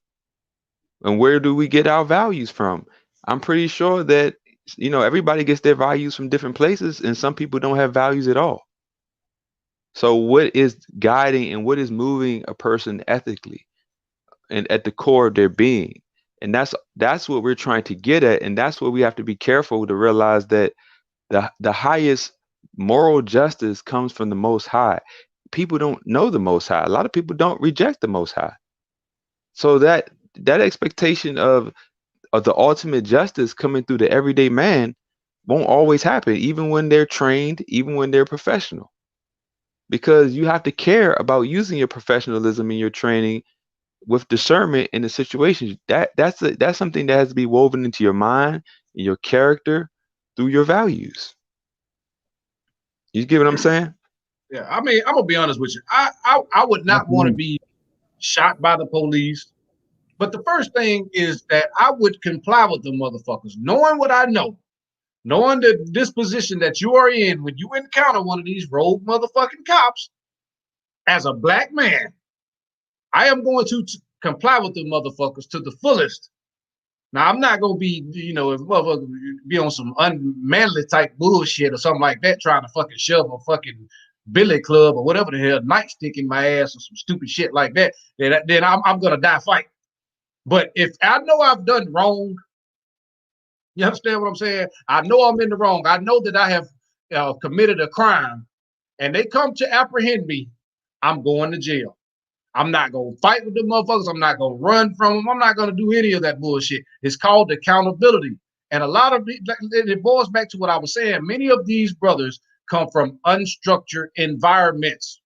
And where do we get our values from? I'm pretty sure that, everybody gets their values from different places, and some people don't have values at all. So what is guiding and what is moving a person ethically and at the core of their being? And that's what we're trying to get at. And that's what we have to be careful to realize, that the highest moral justice comes from the Most High. People don't know the Most High. A lot of people don't reject the Most High. So that expectation of the ultimate justice coming through the everyday man won't always happen, even when they're trained, even when they're professional. Because you have to care about using your professionalism and your training with discernment in the situation. That's something that has to be woven into your mind and your character through your values. You get what I'm saying? Yeah, I mean, I'm gonna be honest with you. I would not want to be shot by the police, but the first thing is that I would comply with the motherfuckers, knowing what I know, knowing the disposition that you are in when you encounter one of these rogue motherfucking cops. As a black man, I am going to comply with the motherfuckers to the fullest. Now, I'm not going to be, if motherfuckers be on some unmanly type bullshit or something like that, trying to fucking shove a fucking billy club or whatever the hell, nightstick in my ass or some stupid shit like that, then I'm going to die fighting. But if I know I've done wrong, you understand what I'm saying? I know I'm in the wrong. I know that I have committed a crime, and they come to apprehend me, I'm going to jail. I'm not going to fight with the motherfuckers. I'm not going to run from them. I'm not going to do any of that bullshit. It's called accountability. And a lot of it boils back to what I was saying. Many of these brothers come from unstructured environments.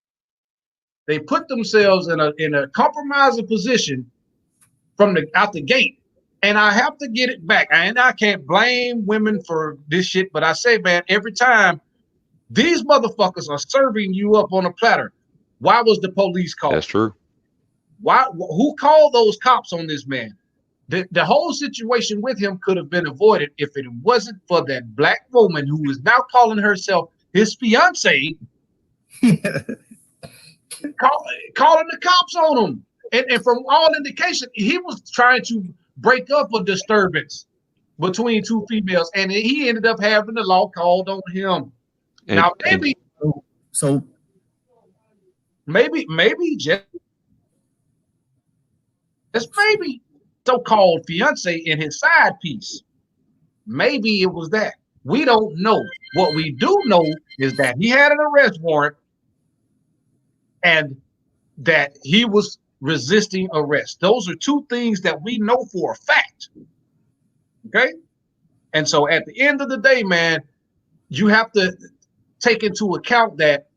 They put themselves in a compromising position out the gate. And I have to get it back. And I can't blame women for this shit, but I say, man, every time these motherfuckers are serving you up on a platter, why was the police called? That's true. Who called those cops on this man? The whole situation with him could have been avoided if it wasn't for that black woman who is now calling herself his fiance, calling the cops on him. And from all indication, he was trying to break up a disturbance between two females, and he ended up having the law called on him. And, now, maybe just maybe so-called fiance and his side piece. Maybe it was that. We don't know. What we do know is that he had an arrest warrant and that he was resisting arrest. Those are two things that we know for a fact. Okay? And so at the end of the day, man, you have to take into account that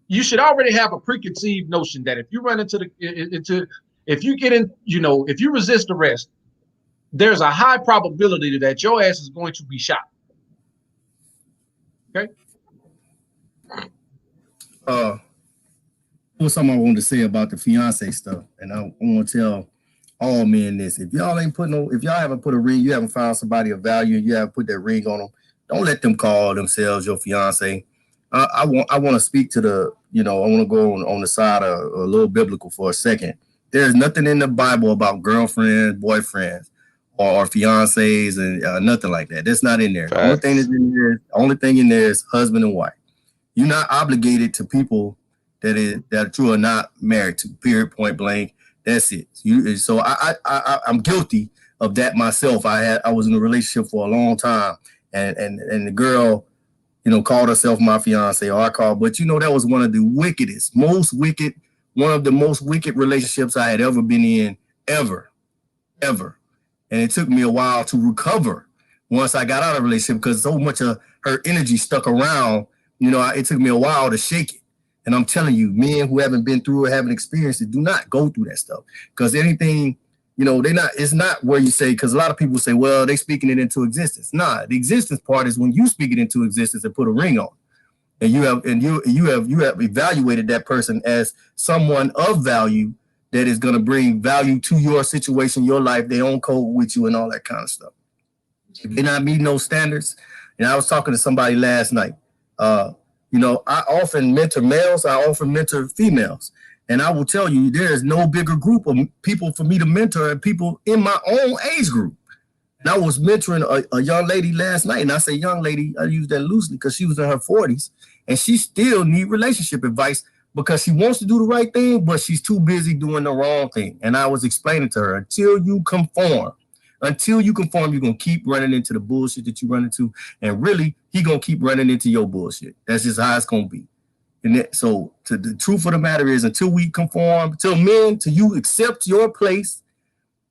you should already have a preconceived notion that if you run if you get in, if you resist arrest, there's a high probability that your ass is going to be shot. Okay. What's something I wanted to say about the fiance stuff, and I want to tell all men this: if y'all haven't put a ring, you haven't found somebody of value, you haven't put that ring on them, don't let them call themselves your fiance. I want to speak to the, I want to go on the side of a little biblical for a second. There's nothing in the Bible about girlfriends, boyfriends, or fiancés, and nothing like that. That's not in there. The only thing in there is husband and wife. You're not obligated to people that you are not married to. Period. Point blank. That's it. So I'm guilty of that myself. I was in a relationship for a long time, and the girl, called herself my fiance, or I called, but that was one of the most wicked relationships I had ever been in, ever. And it took me a while to recover once I got out of a relationship, because so much of her energy stuck around. It took me a while to shake it. And I'm telling you, men who haven't been through it, haven't experienced it, do not go through that stuff. Because anything, it's not where you say, because a lot of people say, well, they speaking it into existence. Nah, the existence part is when you speak it into existence and put a ring on. And you have evaluated that person as someone of value that is going to bring value to your situation, your life, they own code with you and all that kind of stuff. If they're not meeting those standards, and I was talking to somebody last night, I often mentor males, I often mentor females. And I will tell you, there is no bigger group of people for me to mentor than people in my own age group. And I was mentoring a young lady last night, and I say young lady, I use that loosely because she was in her 40s, and she still need relationship advice because she wants to do the right thing, but she's too busy doing the wrong thing. And I was explaining to her, until you conform, you're going to keep running into the bullshit that you run into, and really, he going to keep running into your bullshit. That's just how it's going to be. And so the truth of the matter is, until we conform, till you accept your place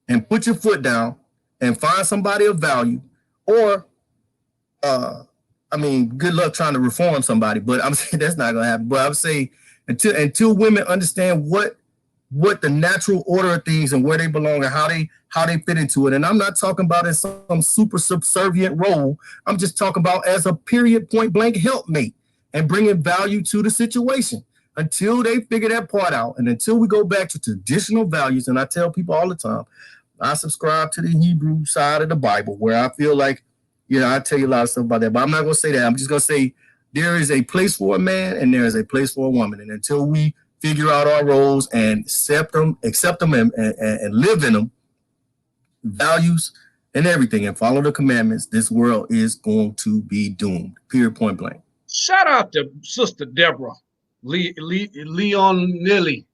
and put your foot down and find somebody of value, or, good luck trying to reform somebody, but I'm saying that's not going to happen. But I'm saying until women understand what the natural order of things and where they belong and how they fit into it. And I'm not talking about in some super subservient role. I'm just talking about as a period point blank helpmate and bringing value to the situation. Until they figure that part out, and until we go back to traditional values, and I tell people all the time, I subscribe to the Hebrew side of the Bible, where I feel like, I tell you a lot of stuff about that, but I'm not going to say that. I'm just going to say there is a place for a man and there is a place for a woman. And until we figure out our roles and accept them and live in them, values and everything, and follow the commandments, this world is going to be doomed. Period, point blank. Shout out to Sister Deborah Leonelli.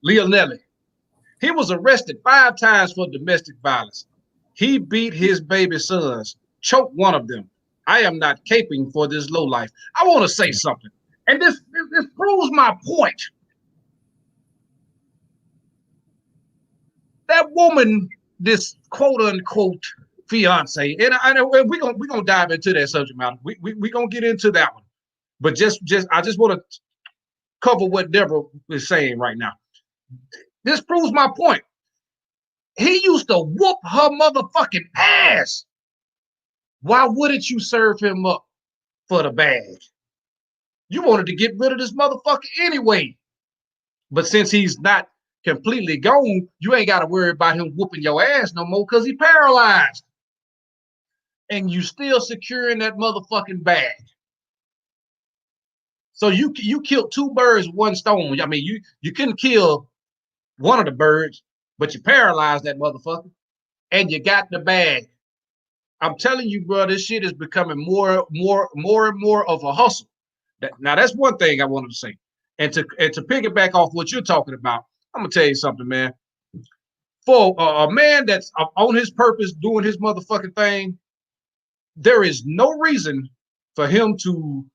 He was arrested 5 times for domestic violence. He beat his baby sons, choked one of them. I am not caping for this low life. I want to say something, and this proves my point. That woman, this quote unquote fiance, and we're gonna dive into that subject matter. We're gonna get into that one, but I just want to cover what Deborah is saying right now. This proves my point. He used to whoop her motherfucking ass. Why wouldn't you serve him up for the bag? You wanted to get rid of this motherfucker anyway. But since he's not completely gone, you ain't got to worry about him whooping your ass no more because he paralyzed. And you still securing that motherfucking bag. So you killed 2 birds with 1 stone. I mean, you couldn't kill one of the birds, but you paralyzed that motherfucker, and you got the bag. I'm telling you, bro, this shit is becoming more and more of a hustle. Now, that's one thing I wanted to say. And to piggyback off what you're talking about, I'm gonna tell you something, man. For a man that's on his purpose, doing his motherfucking thing, there is no reason for him to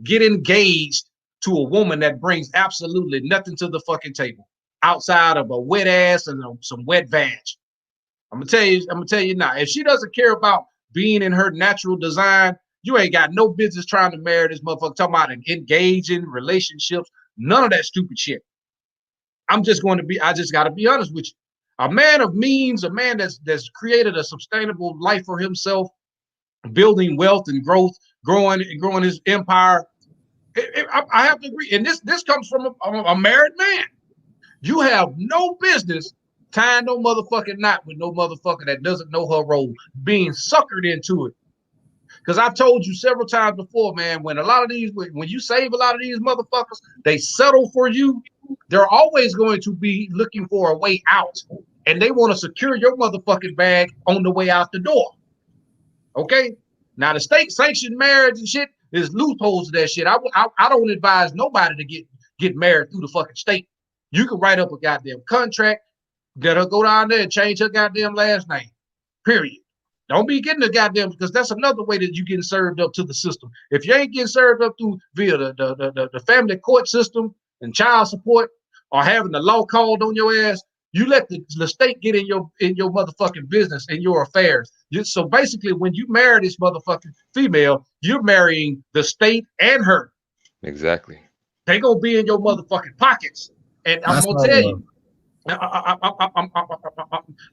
get engaged to a woman that brings absolutely nothing to the fucking table outside of a wet ass and some wet vag. I'm gonna tell you now, if she doesn't care about being in her natural design, you ain't got no business trying to marry this motherfucker. Talking about engaging relationships, none of that stupid shit. I just gotta be honest with you. A man of means, a man that's created a sustainable life for himself, building wealth and growing his empire. I have to agree. And this comes from a married man. You have no business tying no motherfucking knot with no motherfucker that doesn't know her role, being suckered into it. Because I've told you several times before, man, when you save a lot of these motherfuckers, they settle for you. They're always going to be looking for a way out. And they want to secure your motherfucking bag on the way out the door. Okay? Now, the state sanctioned marriage and shit, there's loopholes to that shit. I don't advise nobody to get married through the fucking state. You can write up a goddamn contract, let her go down there and change her goddamn last name. Period. Don't be getting the goddamn, because that's another way that you getting served up to the system. If you ain't getting served up via the family court system and child support, or having the law called on your ass, you let the state get in your motherfucking business and your affairs. So basically, when you marry this motherfucking female, you're marrying the state and her. Exactly. They gonna be in your motherfucking pockets. And I'm gonna tell you.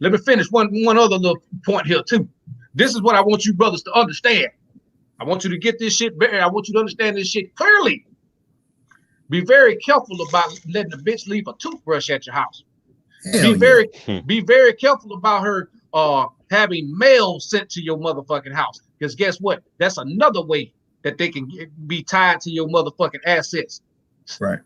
Let me finish one other little point here too. This is what I want you brothers to understand. I want you to get this shit better. I want you to understand this shit clearly. Be very careful about letting a bitch leave a toothbrush at your house. Be very careful about her having mail sent to your motherfucking house. Because guess what? That's another way that they can be tied to your motherfucking assets. Right.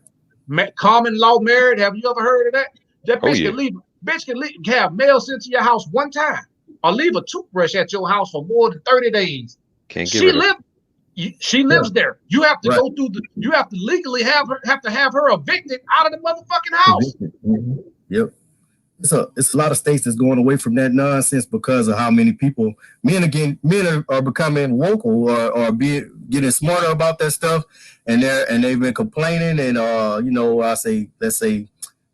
Common law married. Have you ever heard of that? That bitch can have mail sent to your house one time, or leave a toothbrush at your house for more than 30 days. She lives there. You have to go through you have to legally have her evicted out of the motherfucking house. Mm-hmm. Yep. It's a lot of states that's going away from that nonsense because of how many people, men are becoming vocal or getting smarter about that stuff, and they've been complaining, and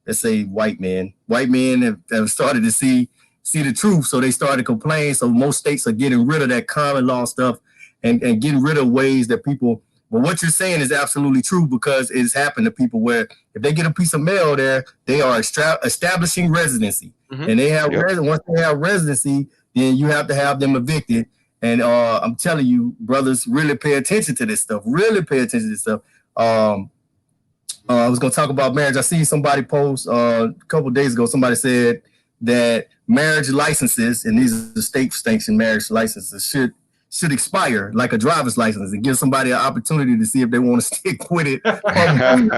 let's say white men have started to see the truth, so they started complaining. So most states are getting rid of that common law stuff and getting rid of ways that people. But what you're saying is absolutely true, because it's happened to people where if they get a piece of mail there, they are establishing residency, and they have once they have residency, then you have to have them evicted. And I'm telling you, brothers, really pay attention to this stuff. Really pay attention to this stuff. I was going to talk about marriage. I see somebody post a couple of days ago. Somebody said that marriage licenses, and these are the state-sanctioned marriage licenses, should expire like a driver's license, and give somebody an opportunity to see if they want to stick with it. And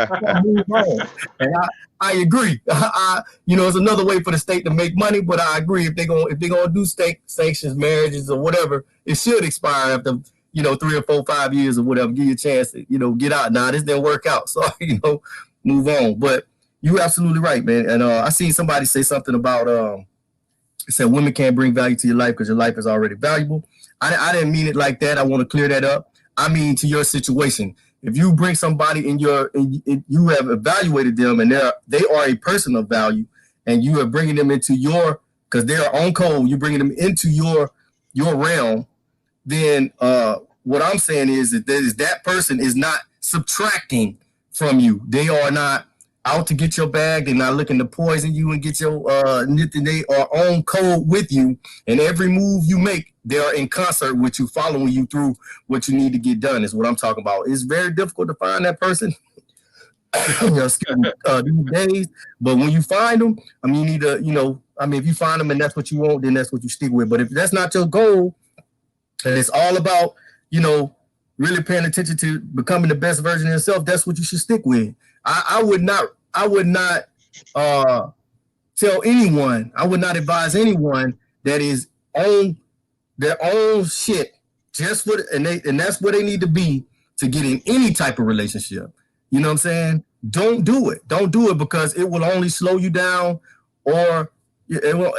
I agree. It's another way for the state to make money, but I agree if they're gonna do state sanctions marriages or whatever, it should expire after 3 or 4, 5 years or whatever. Give you a chance to get out. Now this didn't work out, so move on. But you're absolutely right, man. And I seen somebody say something about it said women can't bring value to your life because your life is already valuable. I didn't mean it like that. I want to clear that up. I mean to your situation. If you bring somebody you have evaluated them, and they are a person of value, and you are bringing them into because they are on code, you're bringing them into your realm, then what I'm saying is that person is not subtracting from you. They are not out to get your bag. They're not looking to poison you and get your they are on code with you, and every move you make, they are in concert with you, following you through what you need to get done, is what I'm talking about. It's very difficult to find that person. excuse me, these days. But when you find them, I mean, you need to, if you find them and that's what you want, then that's what you stick with. But if that's not your goal, and it's all about, really paying attention to becoming the best version of yourself, that's what you should stick with. I would not tell anyone, I would not advise anyone that is on their own shit just for and that's where they need to be to get in any type of relationship. You know what I'm saying? Don't do it. Don't do it because it will only slow you down, or it will,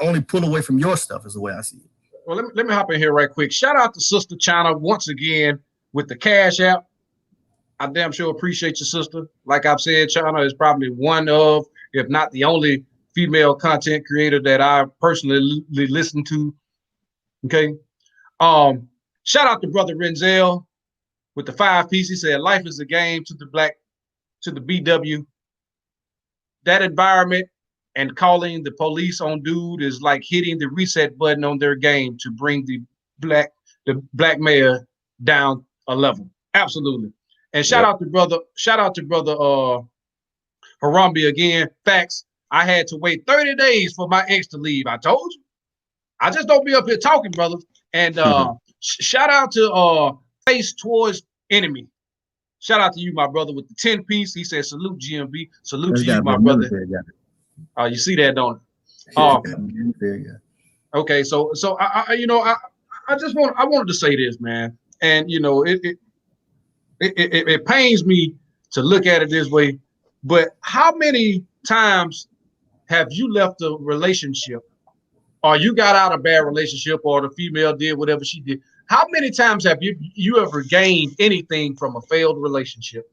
only pull away from your stuff is the way I see it. Well, let me hop in here right quick. Shout out to Sister China once again with the Cash App. I damn sure appreciate your sister. Like I've said, China is probably one of, if not the only female content creator that I personally listen to. Okay. Shout out to Brother Renzel with the 5-piece. He said, life is a game to the BW. That environment and calling the police on dude is like hitting the reset button on their game to bring the black mayor down a level. Absolutely. And shout out to brother Harambe again. Facts. I had to wait 30 days for my ex to leave. I told you. I just don't be up here talking, brothers. And shout out to Face Towards Enemy. Shout out to you, my brother, with the 10-piece. He said, salute GMB. Salute to you, my brother. You see that, don't you? Okay, so I wanted to say this, man. And it pains me to look at it this way, but how many times have you left a relationship, or you got out of a bad relationship, or the female did whatever she did? How many times have you ever gained anything from a failed relationship?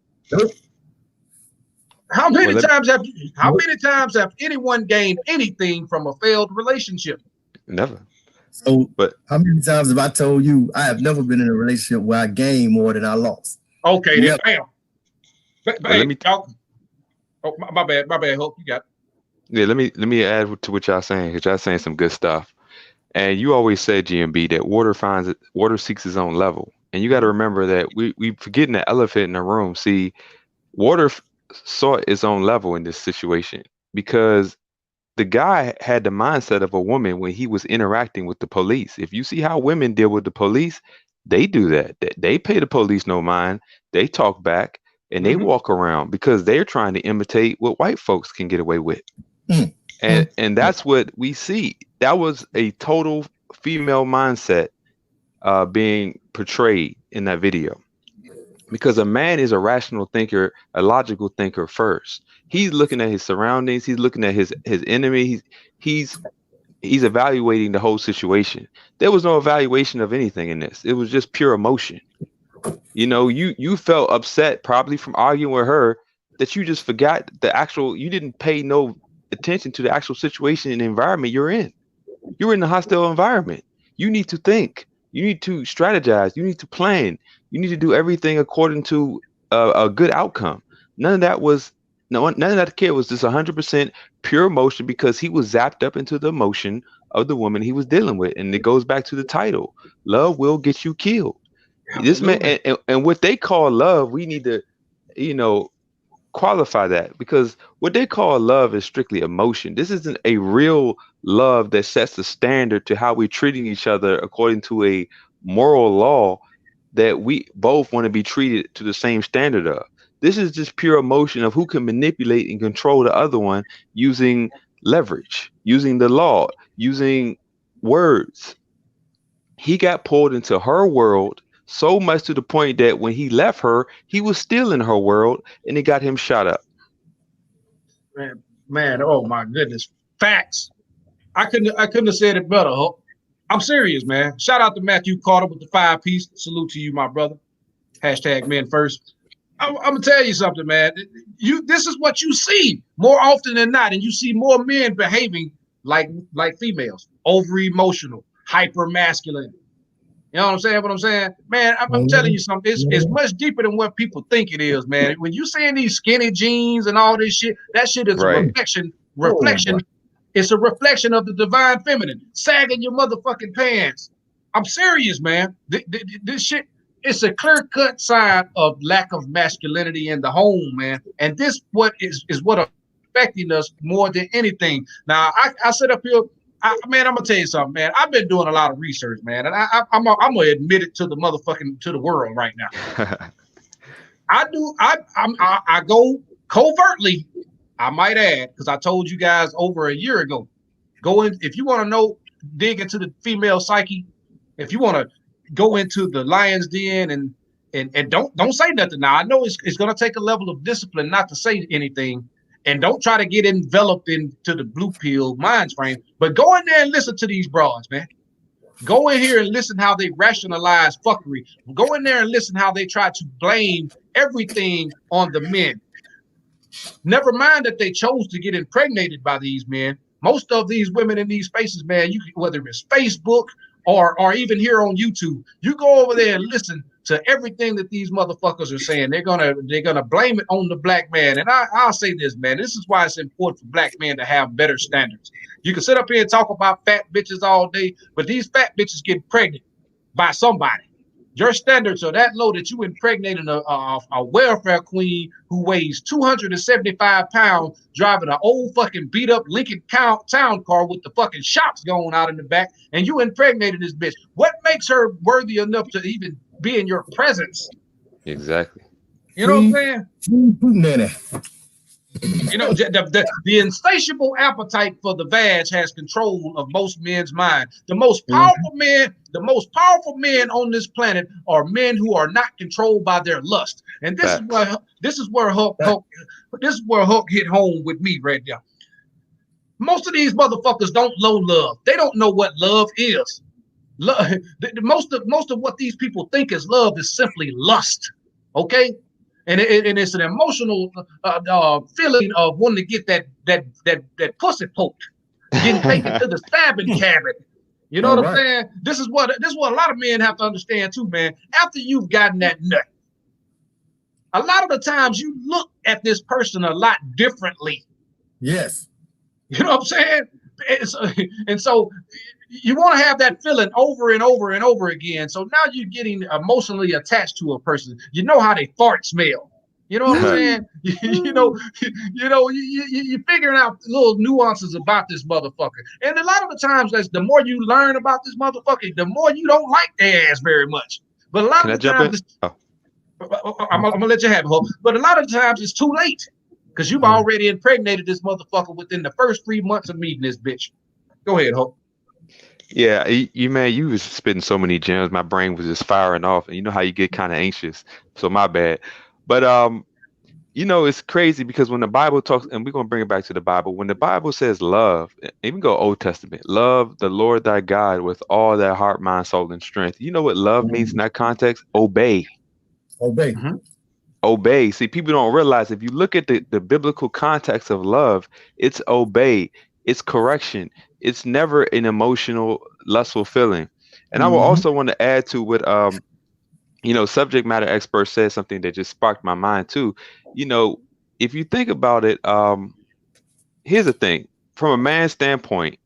How many times have anyone gained anything from a failed relationship? Never. So, but how many times have I told you I have never been in a relationship where I gained more than I lost? Okay, then bam. My bad. Hope you got it. Yeah, let me add to what y'all saying, because y'all saying some good stuff. And you always said, GMB, that water seeks its own level. And you got to remember that we forgetting the elephant in the room. See, water sought its own level in this situation because the guy had the mindset of a woman when he was interacting with the police. If you see how women deal with the police, they do that. They pay the police no mind. They talk back and they walk around because they're trying to imitate what white folks can get away with. And that's what we see. That was a total female mindset being portrayed in that video. Because a man is a rational thinker, a logical thinker first. He's looking at his surroundings. He's looking at his enemy. He's evaluating the whole situation. There was no evaluation of anything in this. It was just pure emotion. You felt upset probably from arguing with her that you just forgot you didn't pay no attention to the actual situation and environment you're in. You're in a hostile environment. You need to think. You need to strategize. You need to plan. You need to do everything according to a good outcome. None of that kid was just 100% pure emotion because he was zapped up into the emotion of the woman he was dealing with. And it goes back to the title. Love will get you killed. This man and what they call love, we need to, qualify that, because what they call love is strictly emotion. This isn't a real love that sets the standard to how we're treating each other according to a moral law that we both want to be treated to the same standard of. This is just pure emotion of who can manipulate and control the other one using leverage, using the law, using words. He got pulled into her world so much to the point that when he left her, he was still in her world, and it got him shot up. Man, oh my goodness. Facts. I couldn't have said it better, Hope. I'm serious, man. Shout out to Matthew Carter with the 5-piece. Salute to you, my brother. #men first. I'm gonna tell you something, man. This is what you see more often than not, and you see more men behaving like females, over emotional, hyper masculine. You know what I'm saying? Man, I'm telling you something. It's much deeper than what people think it is, man. When you seeing these skinny jeans and all this shit, that shit is a reflection. It's a reflection of the divine feminine. Sagging your motherfucking pants. I'm serious, man. This shit, it's a clear-cut sign of lack of masculinity in the home, man. And this what is what affecting us more than anything. Now, I sit up here, man, I'm gonna tell you something, man. I've been doing a lot of research, man, and I'm gonna admit it to the world right now. I go covertly, I might add, because I told you guys over a year ago. Go in if you want to know, dig into the female psyche. If you want to go into the lion's den and don't say nothing. Now I know it's gonna take a level of discipline not to say anything, and don't try to get enveloped into the blue pill mind frame. But go in there and listen to these broads, man. Go in here and listen how they rationalize fuckery. Go in there and listen how they try to blame everything on the men. Never mind that they chose to get impregnated by these men. Most of these women in these spaces, man, you whether it's Facebook or even here on YouTube, you go over there and listen to everything that these motherfuckers are saying. They're gonna blame it on the black man. And I'll say this, man, this is why it's important for black men to have better standards. You can sit up here and talk about fat bitches all day, but these fat bitches get pregnant by somebody. Your standards are that low that you impregnating a welfare queen who weighs 275 pounds, driving an old fucking beat up Lincoln town car with the fucking shocks going out in the back, and you impregnated this bitch. What makes her worthy enough to even be in your presence? Exactly. You know what I'm saying? You know, the insatiable appetite for the vag has control of most men's mind. The most powerful men on this planet are men who are not controlled by their lust. And this is where Hulk hit home with me right now. Most of these motherfuckers don't know love. They don't know what love is. Most of what these people think is love is simply lust. Okay? And it's an emotional feeling of wanting to get that pussy poked, getting taken to the stabbing cabin. You know what I'm saying? This is what a lot of men have to understand too, man. After you've gotten that nut, a lot of the times you look at this person a lot differently. Yes. You know what I'm saying? And so you want to have that feeling over and over and over again. So now you're getting emotionally attached to a person. You know how they fart smell. You know what I'm saying? You're figuring out little nuances about this motherfucker. And a lot of the times, the more you learn about this motherfucker, the more you don't like their ass very much. But a lot of the times, I'm gonna let you have it, Hope. But a lot of the times it's too late because you've already impregnated this motherfucker within the first 3 months of meeting this bitch. Go ahead, Hope. Yeah, you was spitting so many gems. My brain was just firing off, and you know how you get kind of anxious. So my bad. But it's crazy because when the Bible talks, and we're gonna bring it back to the Bible. When the Bible says love, even go Old Testament, love the Lord thy God with all thy heart, mind, soul, and strength. You know what love means in that context? Obey. Obey. Mm-hmm. Obey. See, people don't realize if you look at the biblical context of love, it's obey, it's correction. It's never an emotional, lustful feeling. And I will also want to add to what subject matter expert said something that just sparked my mind too. If you think about it, here's the thing. From a man's standpoint,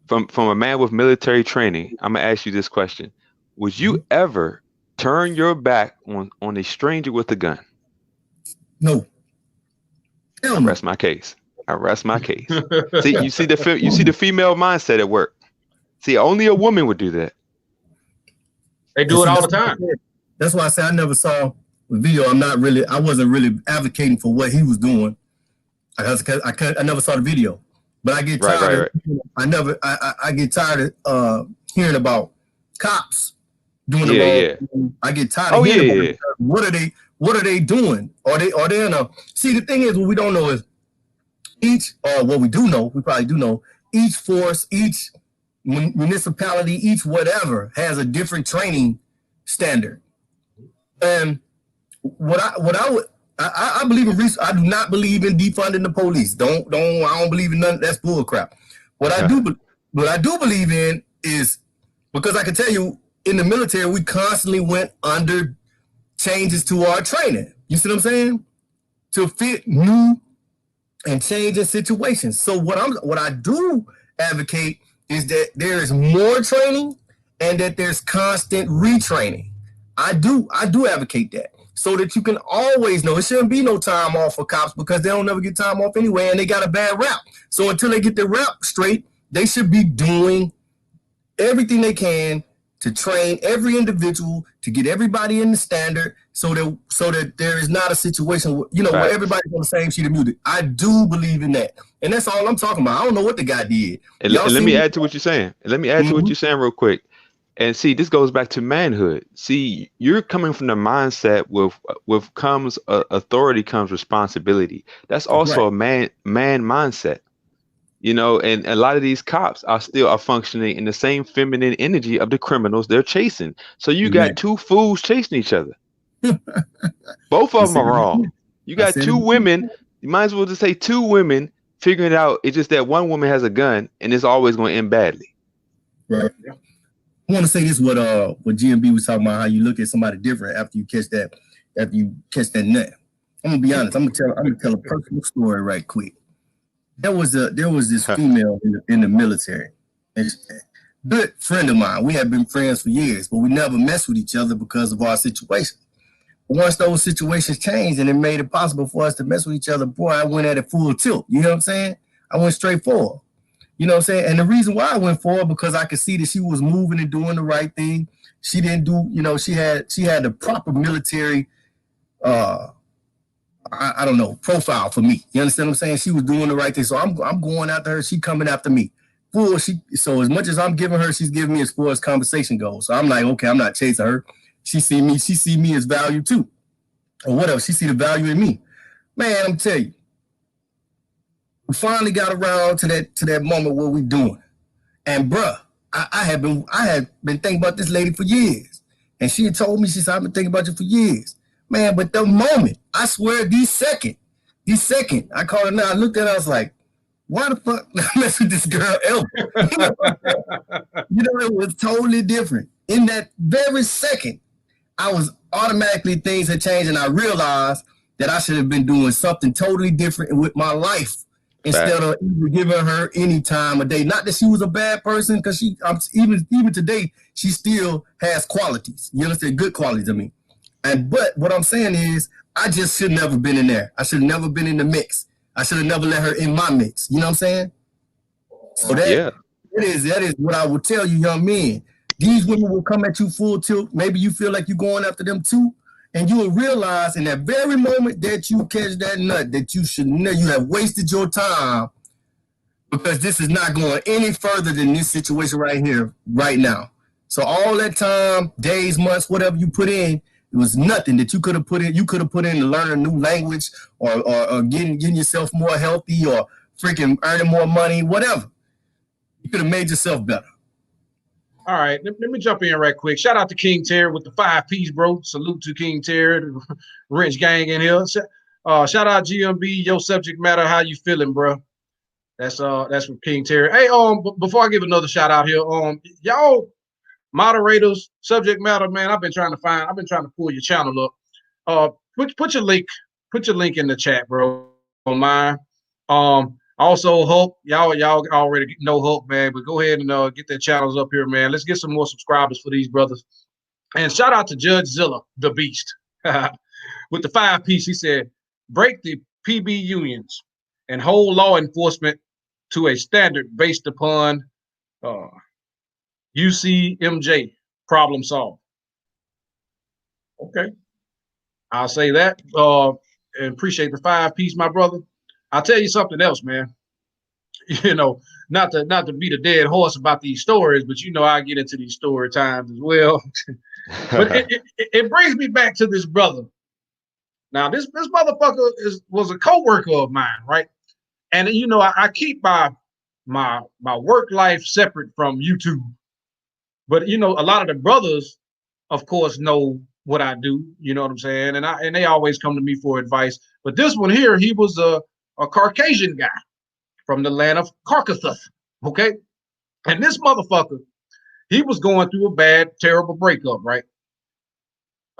from a man with military training, I'm gonna ask you this question. Would you ever turn your back on a stranger with a gun? No. I rest my case. See, you see the female mindset at work. See, only a woman would do that. They do it all the time. That's why I say I never saw the video. I wasn't really advocating for what he was doing. I never saw the video. But I get tired. I get tired of hearing about cops doing the wrong. I get tired of hearing about it. What are they doing? Are they in a see? The thing is, what we don't know is what we do know, we probably do know, each force, each municipality, each whatever has a different training standard. And I believe in research. I do not believe in defunding the police. I don't believe in none. That's bull crap. What I do believe in is, because I can tell you in the military, we constantly went under changes to our training. You see what I'm saying? To fit new and changing situations. So what I do advocate is that there is more training and that there's constant retraining. I do advocate that, so that you can always know it shouldn't be no time off for cops, because they don't never get time off anyway, and they got a bad rap. So until they get their rap straight, they should be doing everything they can to train every individual, to get everybody in the standard, so that there is not a situation where, where everybody's on the same sheet of music. I do believe in that, and that's all I'm talking about. I don't know what the guy did. And let me add to what you're saying. Let me add to what you're saying real quick. And see, this goes back to manhood. See, you're coming from the mindset with comes authority, comes responsibility. That's also a man mindset. And a lot of these cops are functioning in the same feminine energy of the criminals they're chasing. So you got two fools chasing each other. Both of them are wrong. You got two women. You might as well just say two women figuring it out. It's just that one woman has a gun, and it's always going to end badly. Right. I want to say this: what GMB was talking about, how you look at somebody different after you catch that nut. I'm gonna be honest. I'm gonna tell a personal story right quick. There was this female in the military, and good friend of mine. We had been friends for years, but we never messed with each other because of our situation. Once those situations changed and it made it possible for us to mess with each other, boy, I went at it full tilt. You know what I'm saying? I went straight forward. You know what I'm saying? And the reason why I went forward, because I could see that she was moving and doing the right thing. She didn't do, she had the proper military, I don't know, profile for me. You understand what I'm saying? She was doing the right thing. So I'm going after her. She coming after me. So as much as I'm giving her, she's giving me as far as conversation goes. So I'm like, okay, I'm not chasing her. She see me as value too. Or whatever. She see the value in me. Man, I'm telling you. We finally got around to that moment where we doing. And bruh, I had been thinking about this lady for years. And she had told me, she said, I've been thinking about you for years. Man, but the moment, I swear, the second, I called her now, I looked at her, I was like, why the fuck I mess with this girl ever? It was totally different. In that very second, I was automatically, things had changed, and I realized that I should have been doing something totally different with my life. Instead of giving her any time of day. Not that she was a bad person, because even today, she still has qualities. You understand? Good qualities, I mean. But what I'm saying is, I just should never been in there. I should have never been in the mix. I should have never let her in my mix. You know what I'm saying? So that is what I would tell you, young men. These women will come at you full tilt. Maybe you feel like you're going after them too. And you will realize in that very moment that you catch that nut, that you have wasted your time, because this is not going any further than this situation right here, right now. So all that time, days, months, whatever you put in, it was nothing that you could have put in. You could have put in to learn a new language, or getting yourself more healthy, or freaking earning more money, whatever. You could have made yourself better. All right, let me jump in right quick. Shout out to King Terry with the 5-piece, bro. Salute to King Terry, the Wrench Gang in here. Shout out GMB, your subject matter. How you feeling, bro? That's from King Terry. Hey, before I give another shout out here, y'all moderators, subject matter, man. I've been trying to pull your channel up. Put your link in the chat, bro, on mine. Also, Hulk, y'all already know Hulk, man, but go ahead and get their channels up here, man. Let's get some more subscribers for these brothers. And shout out to Judge Zilla, the beast. With the 5-piece, he said, break the PB unions and hold law enforcement to a standard based upon UCMJ, problem solved. Okay. I'll say that. And appreciate the 5-piece, my brother. I'll tell you something else, man. Not to beat a dead horse about these stories, but I get into these story times as well. But it brings me back to this brother. Now, this motherfucker was a co-worker of mine, right? And I keep my work life separate from YouTube. But a lot of the brothers, of course, know what I do. You know what I'm saying? And they always come to me for advice. But this one here, he was a Caucasian guy from the land of Caucasus, okay? And this motherfucker, he was going through a bad, terrible breakup, right?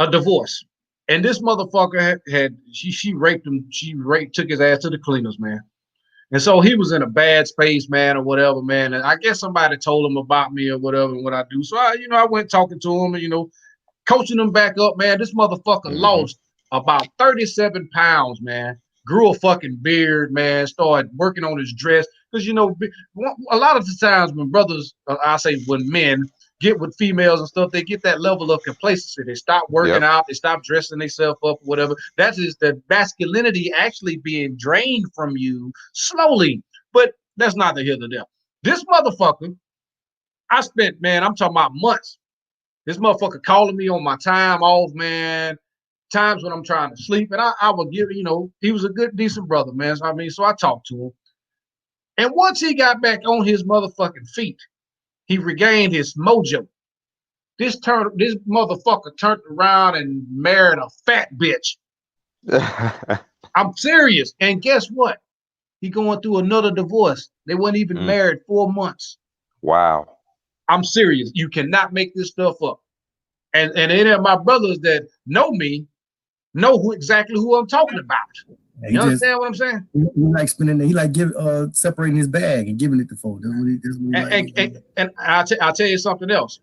A divorce. And this motherfucker she raped him. Took his ass to the cleaners, man. And so he was in a bad space, man, or whatever, man. And I guess somebody told him about me or whatever and what I do. So I went talking to him and, coaching him back up, man. This motherfucker lost about 37 pounds, man. Grew a fucking beard, man. Started working on his dress. Because, you know, a lot of the times when brothers, I say when men get with females and stuff, they get that level of complacency. They stop working out. They stop dressing themselves up, whatever. That is the masculinity actually being drained from you slowly. But that's neither here nor there. This motherfucker, I spent, man, I'm talking about months. This motherfucker calling me on my time off, man. Times when I'm trying to sleep. And I would give, you know, he was a good, decent brother, man. So, I mean, so I talked to him. And once he got back on his motherfucking feet, he regained his mojo. This motherfucker turned around and married a fat bitch. I'm serious. And guess what? He going through another divorce. They weren't even married 4 months. Wow. I'm serious. You cannot make this stuff up. And any of my brothers that know me know exactly who I'm talking about. You understand what I'm saying? He like spending. He like separating his bag and giving it to folks. And I'll tell you something else.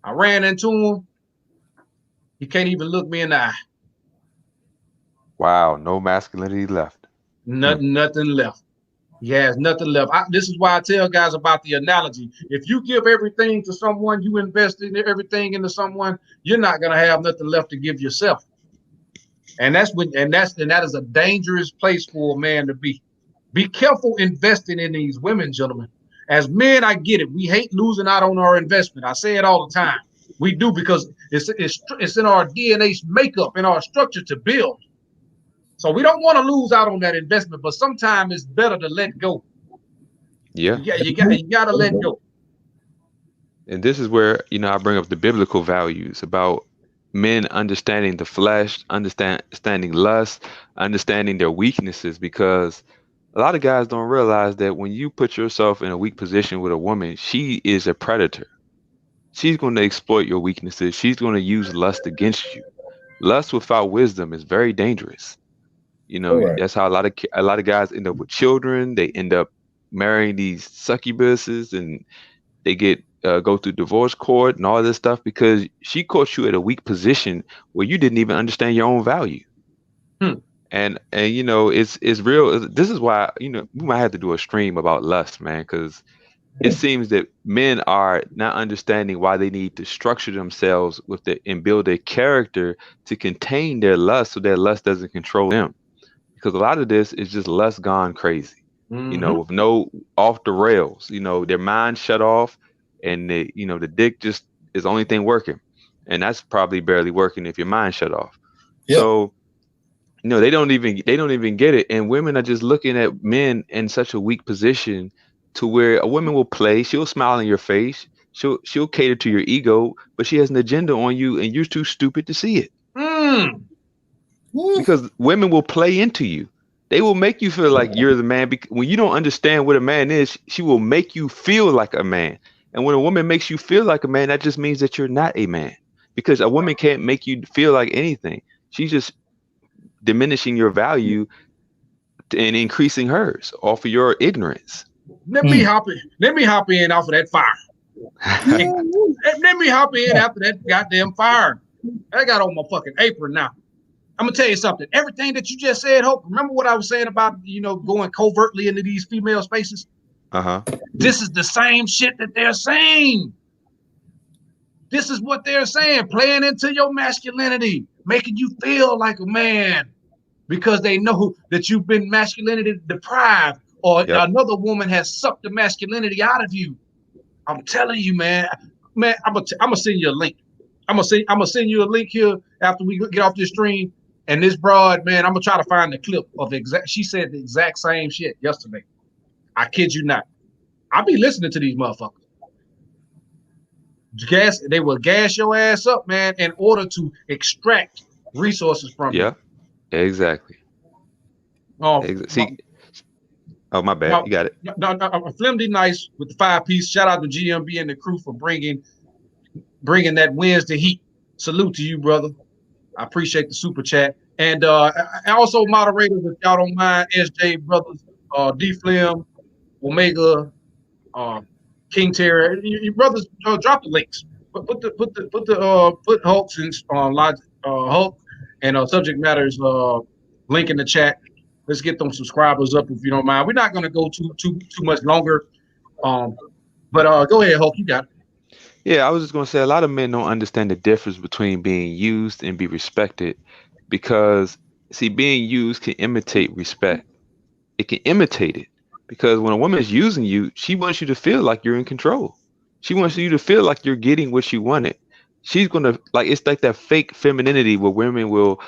I ran into him. He can't even look me in the eye. Wow, no masculinity left. Nothing left. He has nothing left. This is why I tell guys about the analogy. If you give everything to someone, you invest in everything into someone, you're not gonna have nothing left to give yourself. And that is a dangerous place for a man to be. Be careful investing in these women, gentlemen. As men, I get it. We hate losing out on our investment. I say it all the time. We do, because it's in our DNA's makeup, in our structure to build. So we don't want to lose out on that investment, but sometimes it's better to let go. Yeah. You got to let go. And this is where, you know, I bring up the biblical values about men understanding the flesh, understanding lust, understanding their weaknesses, because a lot of guys don't realize that when you put yourself in a weak position with a woman, she is a predator. She's going to exploit your weaknesses. She's going to use lust against you. Lust without wisdom is very dangerous. You know, that's how a lot of guys end up with children. They end up marrying these succubuses, and they get go through divorce court and all this stuff because she caught you at a weak position where you didn't even understand your own value. And you know, it's real. This is why, you know, we might have to do a stream about lust, man, because it seems that men are not understanding why they need to structure themselves and build a character to contain their lust so their lust doesn't control them. Because a lot of this is just lust gone crazy, you know, with no off the rails, you know, their mind shut off, and the dick just is the only thing working. And that's probably barely working if your mind shut off. Yep. So, you know, they don't even get it. And women are just looking at men in such a weak position to where a woman will play, she'll smile in your face, she'll cater to your ego, but she has an agenda on you and you're too stupid to see it. Because women will play into you. They will make you feel like you're the man. When you don't understand what a man is, she will make you feel like a man. And when a woman makes you feel like a man, that just means that you're not a man. Because a woman can't make you feel like anything. She's just diminishing your value and increasing hers off of your ignorance. Let me hop in off of that fire. Let me hop in after that goddamn fire. I got on my fucking apron now. I'm gonna tell you something. Everything that you just said, Hope, remember what I was saying about, you know, going covertly into these female spaces? This is the same shit that they're saying. This is what they're saying, playing into your masculinity, making you feel like a man because they know that you've been masculinity deprived, or another woman has sucked the masculinity out of you. I'm telling you, man, I'm gonna send you a link. I'm gonna send you a link here after we get off this stream. And this broad, man, I'm gonna try to find the clip of she said the exact same shit yesterday. I kid you not. I be listening to these motherfuckers. They will gas your ass up, man, in order to extract resources from you. Yeah, exactly. Oh, see. Oh, my bad. You got it. No, Flimdy Nice with the 5-piece. Shout out to GMB and the crew for bringing that Wednesday heat. Salute to you, brother. I appreciate the super chat. And also moderators, if y'all don't mind, SJ brothers, D Flim, Omega, King Terry, you brothers, drop the links. Put Hulk's and Hulk and subject matters link in the chat. Let's get them subscribers up if you don't mind. We're not gonna go too much longer. But go ahead, Hulk. You got it. Yeah, I was just gonna say a lot of men don't understand the difference between being used and be respected, because see, being used can imitate respect. It can imitate it because when a woman is using you, she wants you to feel like you're in control. She wants you to feel like you're getting what she wanted. She's gonna like it's like that fake femininity where women will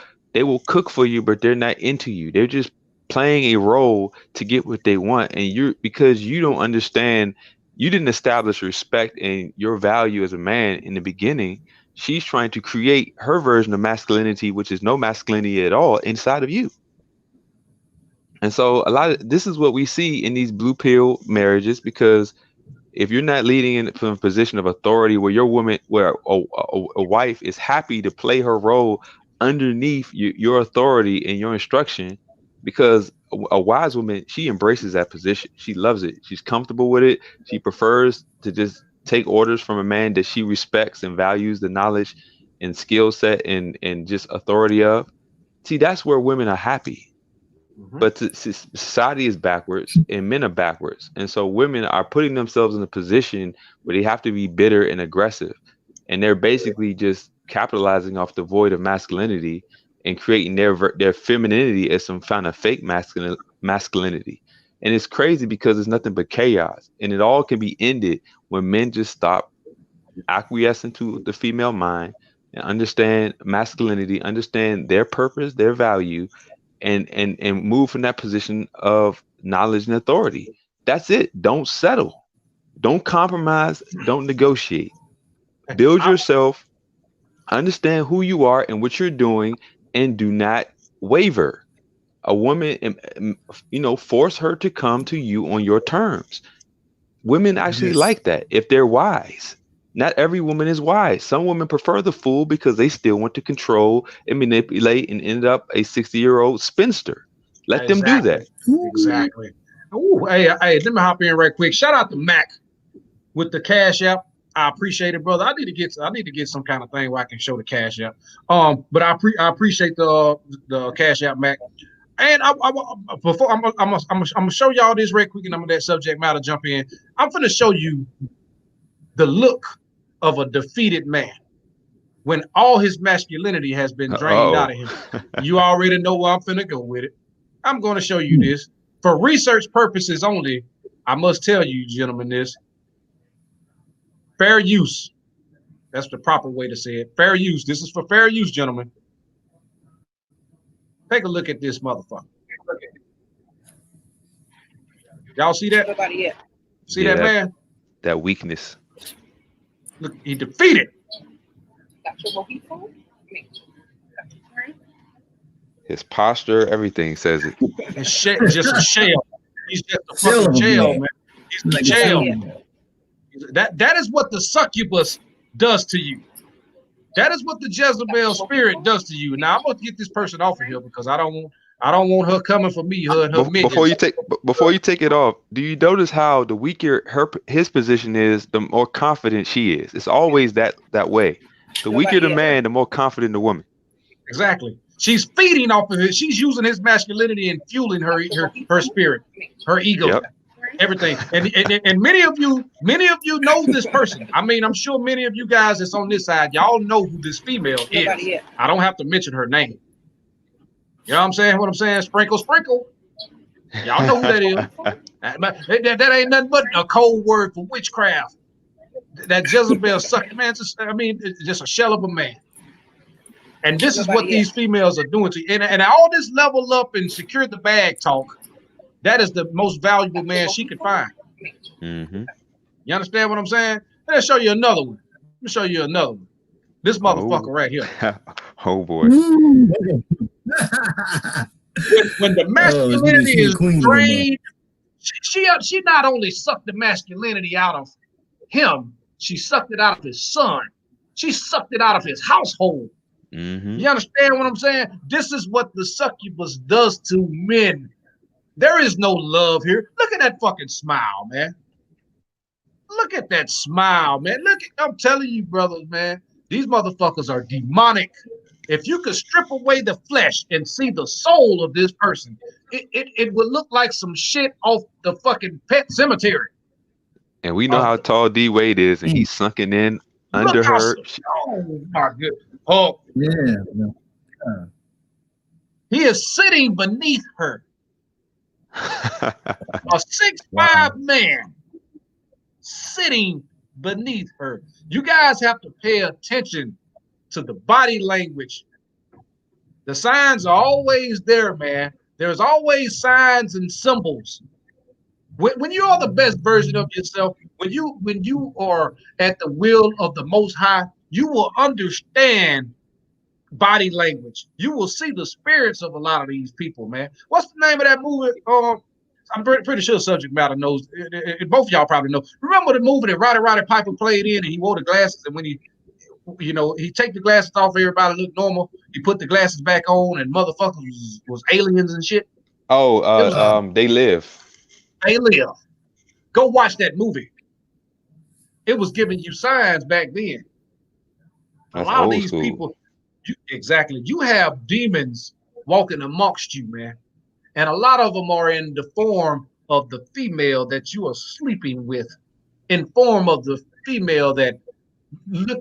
cook for you, but they're not into you. They're just playing a role to get what they want, and you're because you don't understand. You didn't establish respect and your value as a man in the beginning. She's trying to create her version of masculinity, which is no masculinity at all inside of you. And so this is what we see in these blue pill marriages, because if you're not leading in from a position of authority where a wife is happy to play her role underneath your authority and your instruction, because a wise woman, she embraces that position. She loves it. She's comfortable with it. She prefers to just take orders from a man that she respects and values the knowledge and skill set and just authority of. See, that's where women are happy. But society is backwards and men are backwards. And so women are putting themselves in a position where they have to be bitter and aggressive. And they're basically just capitalizing off the void of masculinity and creating their femininity as some kind of fake masculinity. And it's crazy because it's nothing but chaos. And it all can be ended when men just stop acquiescing to the female mind and understand masculinity, understand their purpose, their value, and move from that position of knowledge and authority. That's it. Don't settle. Don't compromise. Don't negotiate. Build yourself. Understand who you are and what you're doing, and do not waver. A woman, force her to come to you on your terms. Women actually like that if they're wise. Not every woman is wise. Some women prefer the fool because they still want to control and manipulate and end up a 60-year-old spinster. Let them do that. Exactly. Ooh, hey, let me hop in right quick. Shout out to Mac with the Cash App. I appreciate it, brother. I need to get some kind of thing where I can show the Cash App. But I appreciate the Cash App, Mac. And I'm gonna show y'all this right quick, and I'm gonna that subject matter jump in. I'm gonna show you the look of a defeated man when all his masculinity has been drained out of him. You already know where I'm finna go with it. I'm going to show you this for research purposes only. I must tell you, gentlemen, this fair use. That's the proper way to say it. Fair use. This is for fair use, gentlemen. Take a look at this motherfucker. Y'all see that? See that man? That weakness. Look, he defeated. His posture, everything says it. It's just a shell. He's just a fucking shell, man. He's a shell. That is what the succubus does to you. That is what the Jezebel spirit does to you. Now I'm gonna get this person off of here because I don't want her coming for me. Before you take it off, do you notice how the weaker his position is, the more confident she is? It's always that way. The weaker the man, the more confident the woman. Exactly. She's feeding off of it. She's using his masculinity and fueling her spirit, her ego, everything. And many of you know this person. I mean, I'm sure many of you guys that's on this side, y'all know who this female is. I don't have to mention her name. You know what I'm saying? What I'm saying? Sprinkle, sprinkle. Y'all know who that is. That ain't nothing but a code word for witchcraft. That Jezebel sucker, man. It's just a shell of a man. And this is what these females are doing to you. And all this level up and secure the bag talk, that is the most valuable man she could find. Mm-hmm. You understand what I'm saying? Let me show you another one. Let me show you another one. This motherfucker right here. Oh boy. when the masculinity is drained, she not only sucked the masculinity out of him, she sucked it out of his son. She sucked it out of his household. Mm-hmm. You understand what I'm saying? This is what the succubus does to men. There is no love here. Look at that fucking smile, man. Look at that smile, man. I'm telling you, brothers, man, these motherfuckers are demonic. If you could strip away the flesh and see the soul of this person, it would look like some shit off the fucking Pet Cemetery. And we know how tall D Wade is, and he's sunken in under her. Oh my goodness. Oh Yeah. he is sitting beneath her. A 6'5" man sitting beneath her. You guys have to pay attention to the body language. The signs are always there, man. There's always signs and symbols. When you are the best version of yourself, when you are at the will of the Most High, you will understand body language. You will see the spirits of a lot of these people, man. What's the name of that movie? I'm pretty sure subject matter knows. Both of y'all probably know. Remember the movie that Roddy Piper played in, and he wore the glasses, and when he take the glasses off, everybody looked normal. He put the glasses back on, and motherfuckers was aliens and shit. Oh, They Live. They Live. Go watch that movie. It was giving you signs back then. That's a lot of old these school. people, you have demons walking amongst you, man. And a lot of them are in the form of the female that you are sleeping with, in form of the female that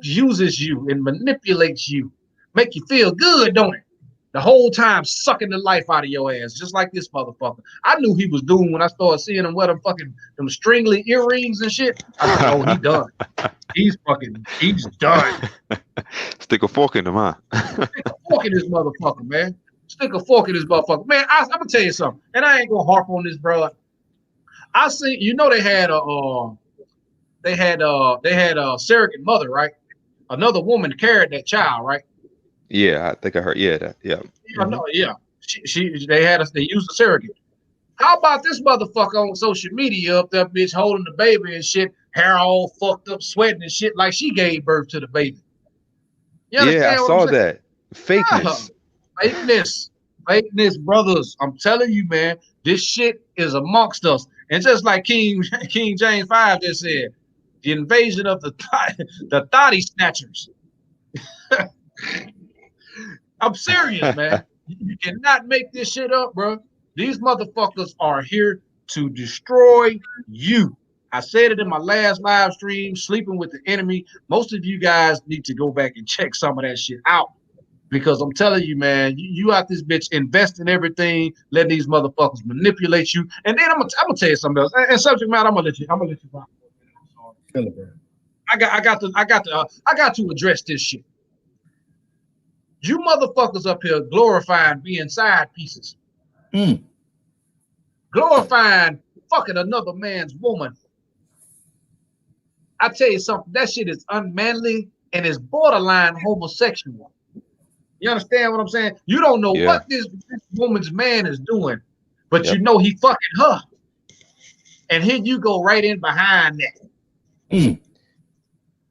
uses you and manipulates you, make you feel good, don't it? The whole time sucking the life out of your ass, just like this motherfucker. I knew he was doomed when I started seeing him wear them stringly earrings and shit. I said, oh, he done. He's done. Stick a fork in him, huh? Stick a fork in this motherfucker, man. Stick a fork in this motherfucker. Man, I'm gonna tell you something, and I ain't gonna harp on this, bro. I see, they had a surrogate mother, right? Another woman carried that child, right? Yeah, I think I heard. Yeah, Yeah. They used a surrogate. How about this motherfucker on social media up there, bitch, holding the baby and shit, hair all fucked up, sweating and shit, like she gave birth to the baby. Yeah, I saw that. Fakeness. Yeah. Fakeness, brothers. I'm telling you, man, this shit is amongst us. And just like King James 5 just said, the invasion of the thotty snatchers. I'm serious, man. You cannot make this shit up, bro. These motherfuckers are here to destroy you. I said it in my last live stream, sleeping with the enemy. Most of you guys need to go back and check some of that shit out. Because I'm telling you, man, you out this bitch invest in everything, letting these motherfuckers manipulate you. And then I'm gonna tell you something else. And subject matter, I'm gonna let you rock. I got to address this shit. You motherfuckers up here glorifying being side pieces. Glorifying fucking another man's woman. I tell you something, that shit is unmanly and is borderline homosexual. You understand what I'm saying? You don't know what this woman's man is doing, but you know he fucking her. And here you go right in behind that.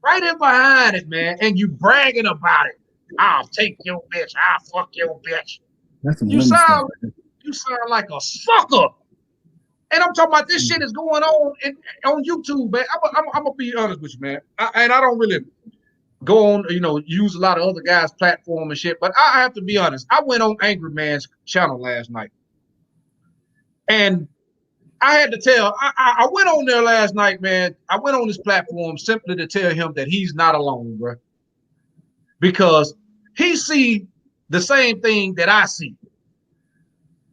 Right in behind it, man. And you bragging about it. I'll take your bitch. I'll fuck your bitch. You sound like a sucker. And I'm talking about this shit is going on on YouTube, man. I'm gonna be honest with you, man. I don't really go on, use a lot of other guys' platform and shit. But I have to be honest. I went on Angry Man's channel last night, and I had to tell. I went on there last night, man. I went on this platform simply to tell him that he's not alone, bro, because he see the same thing that I see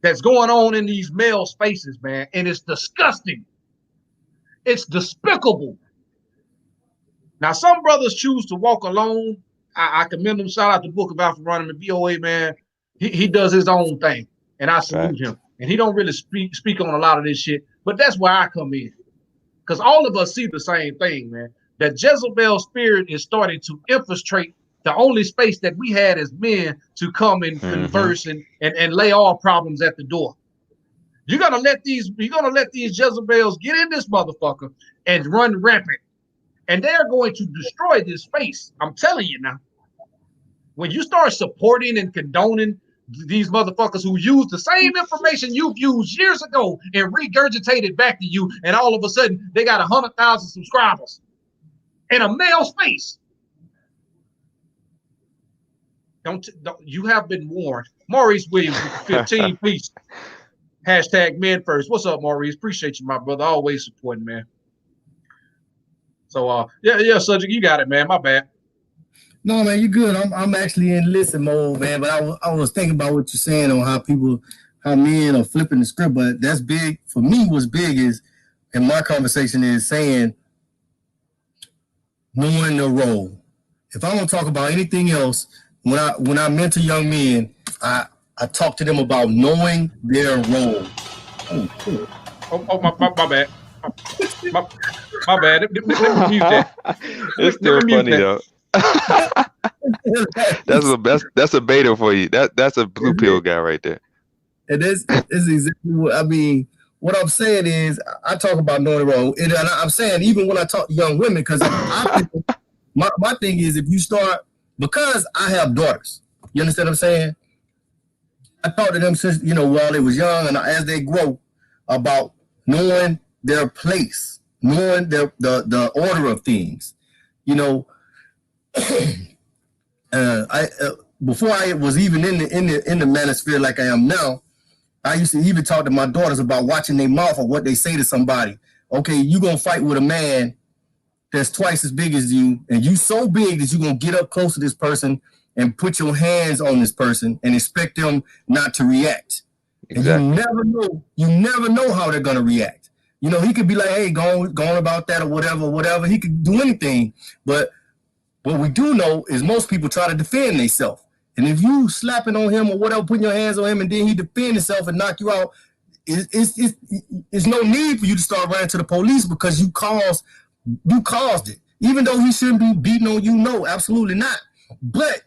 that's going on in these male spaces, man, and it's disgusting. It's despicable. Now, some brothers choose to walk alone. I commend him. Shout out to Book of Alpha Running and BOA, man. He does his own thing, and I salute him. And he don't really speak on a lot of this shit, but that's where I come in, because all of us see the same thing, man. That Jezebel spirit is starting to infiltrate the only space that we had as men to come and converse and lay all problems at the door. You're gonna let these Jezebels get in this motherfucker and run rampant, and they're going to destroy this space. I'm telling you now. When you start supporting and condoning these motherfuckers who use the same information you've used years ago and regurgitate it back to you, and all of a sudden they got 100,000 subscribers in a male's face. Don't you have been warned. Maurice Williams, 15 piece. Hashtag men first. What's up, Maurice? Appreciate you, my brother. Always supporting, man. So yeah, Subject, you got it, man. My bad. No, man, you're good. I'm actually in listen mode, man. But I was thinking about what you're saying on how men are flipping the script. But that's big for me. What's big is, in my conversation, is saying knowing the role. If I want to talk about anything else, when I mentor young men, I talk to them about knowing their role. Oh, my bad. My bad. Let me mute that. It's still funny though. That's a beta for you. That's a blue pill guy right there. And this is exactly what I mean. What I'm saying is, I talk about knowing the role, and I'm saying even when I talk to young women, because my thing is, if you start, because I have daughters, you understand what I'm saying? I talk to them since while they was young, and as they grow, about knowing their place, knowing the order of things, before I was even in the manosphere like I am now, I used to even talk to my daughters about watching their mouth or what they say to somebody. Okay, you gonna fight with a man that's twice as big as you, and you so big that you're gonna get up close to this person and put your hands on this person and expect them not to react. Exactly. And you never know how they're gonna react. He could be like, hey, going about that or whatever. He could do anything, but what we do know is most people try to defend themselves. And if you slapping on him or whatever, putting your hands on him, and then he defend himself and knock you out, it's no need for you to start running to the police because you caused it. Even though he shouldn't be beating on you, no, absolutely not. But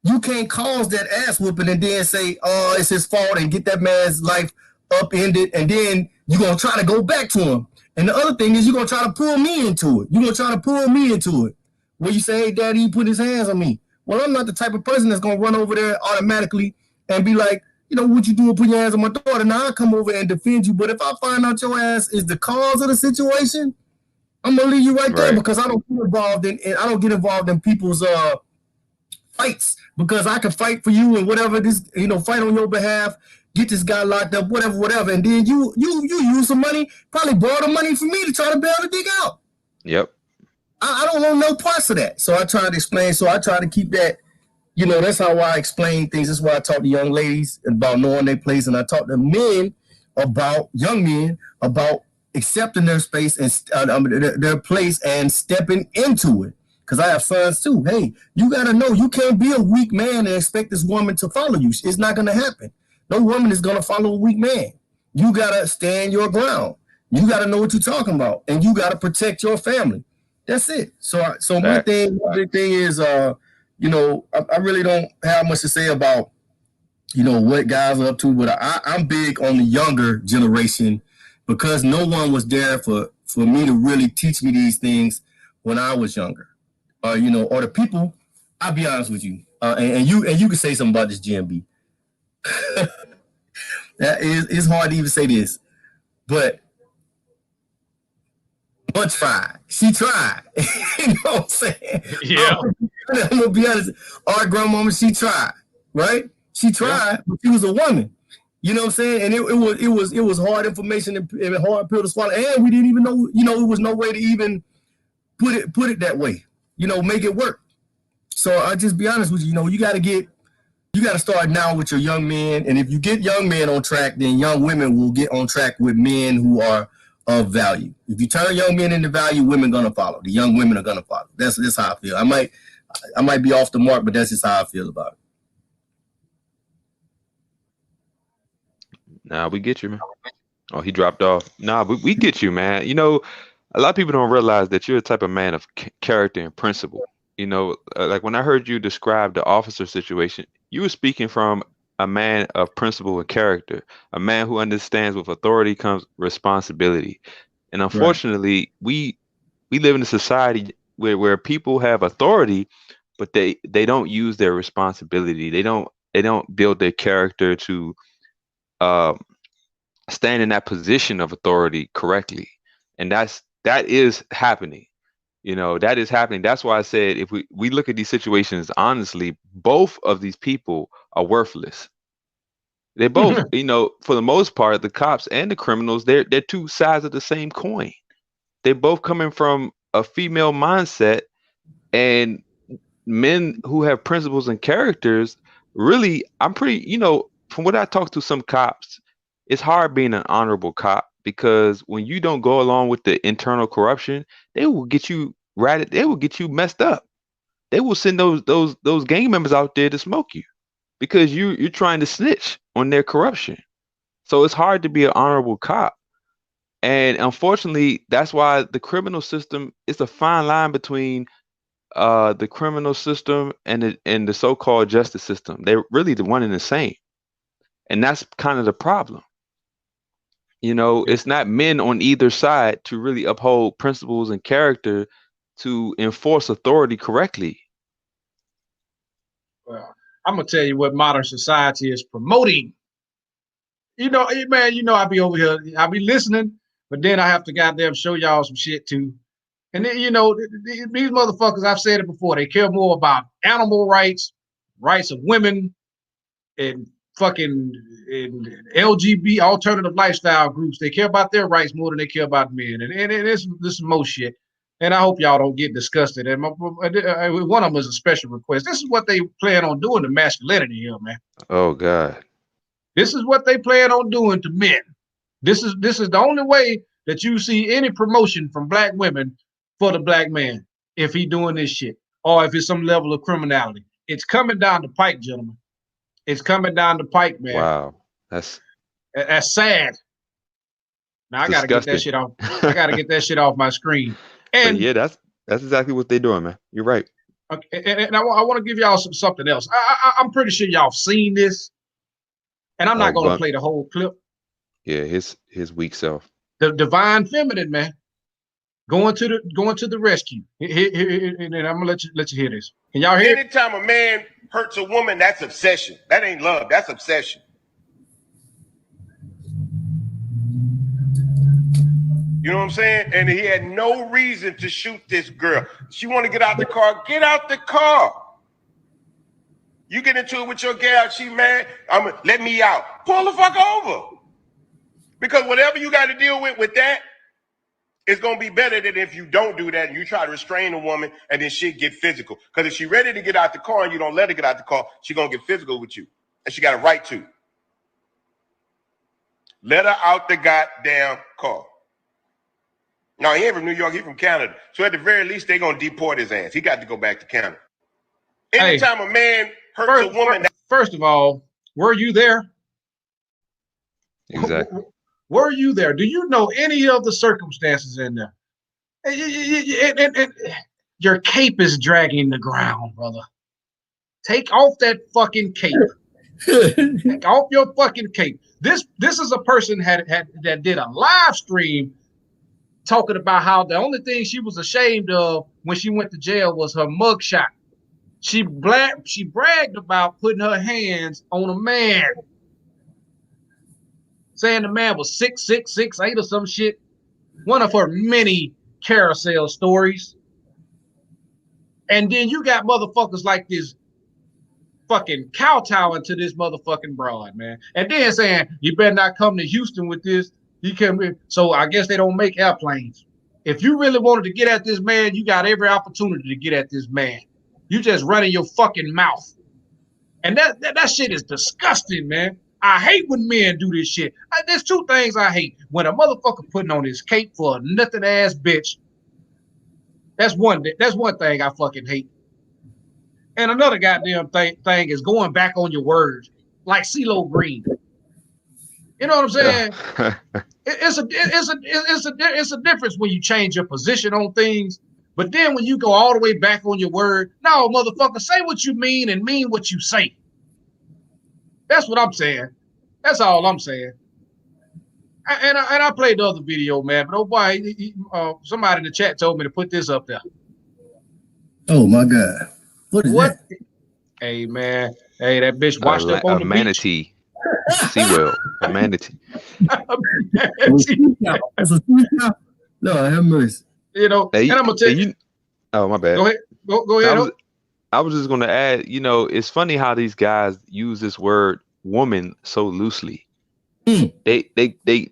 you can't cause that ass whooping and then say, oh, it's his fault, and get that man's life upended, and then you're going to try to go back to him. And the other thing is you're going to try to pull me into it. Where you say, hey, Daddy, he put his hands on me. Well, I'm not the type of person that's going to run over there automatically and be like, what you do, put your hands on my daughter. Now I come over and defend you. But if I find out your ass is the cause of the situation, I'm going to leave you right there, because I don't get involved in people's fights, because I can fight for you and whatever this, fight on your behalf, get this guy locked up, whatever. And then you use some money, probably borrow the money from me to try to bail the dig out. Yep. I don't want no parts of that. So I try to explain. So I try to keep that, that's how I explain things. That's why I talk to young ladies about knowing their place. And I talk to young men about accepting their space and their place and stepping into it. Because I have sons too. Hey, you got to know you can't be a weak man and expect this woman to follow you. It's not going to happen. No woman is going to follow a weak man. You got to stand your ground. You got to know what you're talking about. And you got to protect your family. That's it. So my big thing is, I really don't have much to say about, what guys are up to, but I'm big on the younger generation, because no one was there for me to really teach me these things when I was younger, or the people. I'll be honest with you, and you can say something about this, GMB. It's hard to even say this, but. But she tried. You know what I'm saying? Yeah. I'm gonna be honest. Our grandmama, she tried, right? She tried, but she was a woman. You know what I'm saying? And it was hard information and hard pill to swallow. And we didn't even know, it was no way to even put it that way. Make it work. So I'll just be honest with you. You got to start now with your young men. And if you get young men on track, then young women will get on track with men who are of value. If you turn young men into value, women gonna follow. The young women are gonna follow. That's how I feel. I might be off the mark, but that's just how I feel about it. Nah, we get you, man. Oh, he dropped off. Nah, we get you, man. A lot of people don't realize that you're a type of man of character and principle. Like when I heard you describe the officer situation, you were speaking from a man of principle and character, a man who understands with authority comes responsibility. And unfortunately, we live in a society where people have authority, but they don't use their responsibility. They don't build their character to stand in that position of authority correctly. And that is happening. That is happening. That's why I said if we look at these situations honestly, both of these people are worthless. They both, for the most part, the cops and the criminals, they're two sides of the same coin. They're both coming from a female mindset, and men who have principles and characters, really, I'm pretty, from what I talk to some cops, it's hard being an honorable cop, because when you don't go along with the internal corruption, they will get you ratted. They will get you messed up. They will send those gang members out there to smoke you because you're trying to snitch on their corruption. So it's hard to be an honorable cop. And unfortunately, that's why the criminal system is a fine line between the criminal system and the so-called justice system. They're really the one and the same. And that's kind of the problem. It's not men on either side to really uphold principles and character to enforce authority correctly. Well, I'm gonna tell you what modern society is promoting. Man, I be over here, I be listening, but then I have to goddamn show y'all some shit too. And then, these motherfuckers, I've said it before, they care more about animal rights, rights of women, and fucking LGBT alternative lifestyle groups. They care about their rights more than they care about men. And this is most shit. And I hope y'all don't get disgusted. And one of them is a special request. This is what they plan on doing to masculinity here, man. Oh God. This is what they plan on doing to men. This is the only way that you see any promotion from black women for the black man if he doing this shit, or if it's some level of criminality. It's coming down the pike, gentlemen. It's coming down the pike, man. Wow. That's sad. Now I gotta get that shit off. I gotta get that shit off my screen. And yeah, that's exactly what they're doing, man. You're right. Okay, and I want to give y'all something else. I'm pretty sure y'all seen this, and I'm not gonna play the whole clip. Yeah, his weak self. The divine feminine, man, going to the rescue. And I'm gonna let you hear this. Can y'all hear? Anytime a man hurts a woman, that's obsession. That ain't love. That's obsession. You know what I'm saying? And he had no reason to shoot this girl. She want to get out the car. Get out the car. You get into it with your gal. She mad. Let me out. Pull the fuck over. Because whatever you got to deal with that, it's going to be better than if you don't do that and you try to restrain a woman and then she get physical. Because if she ready to get out the car and you don't let her get out the car, she going to get physical with you. And she got a right to. Let her out the goddamn car. No, he ain't from New York. He from Canada. So at the very least, they going to deport his ass. He got to go back to Canada. Anytime a man hurts a woman. First of all, were you there? Exactly. Were you there? Do you know any of the circumstances in there? Your cape is dragging the ground, brother. Take off that fucking cape. Take off your fucking cape. This is a person that did a live stream talking about how the only thing she was ashamed of when she went to jail was her mugshot. She bragged about putting her hands on a man, saying the man was 6'6", 6'8" or some shit. One of her many carousel stories. And then you got motherfuckers like this fucking kowtowing to this motherfucking broad, man. And then saying, you better not come to Houston with this. You can. So I guess they don't make airplanes. If you really wanted to get at this man, you got every opportunity to get at this man. You just running your fucking mouth. And that shit is disgusting, man. I hate when men do this shit. There's two things I hate. When a motherfucker putting on his cape for a nothing ass bitch. That's one thing I fucking hate. And another goddamn thing is going back on your words, like CeeLo Green. You know what I'm saying? Yeah. It's a difference when you change your position on things, but then when you go all the way back on your word, no, motherfucker, say what you mean and mean what you say. That's what I'm saying. That's all I'm saying. And I played the other video, man. But oh boy, somebody in the chat told me to put this up there. Oh my God! What is that? Hey man, hey, that bitch washed up A on the beach. manatee. SeaWorld. A manatee. That's a sweet cow. Lord have mercy. You know, Hey, and I'm gonna tell you. Oh, my bad. Go ahead. Go ahead. I was just gonna add, it's funny how these guys use this word woman so loosely. They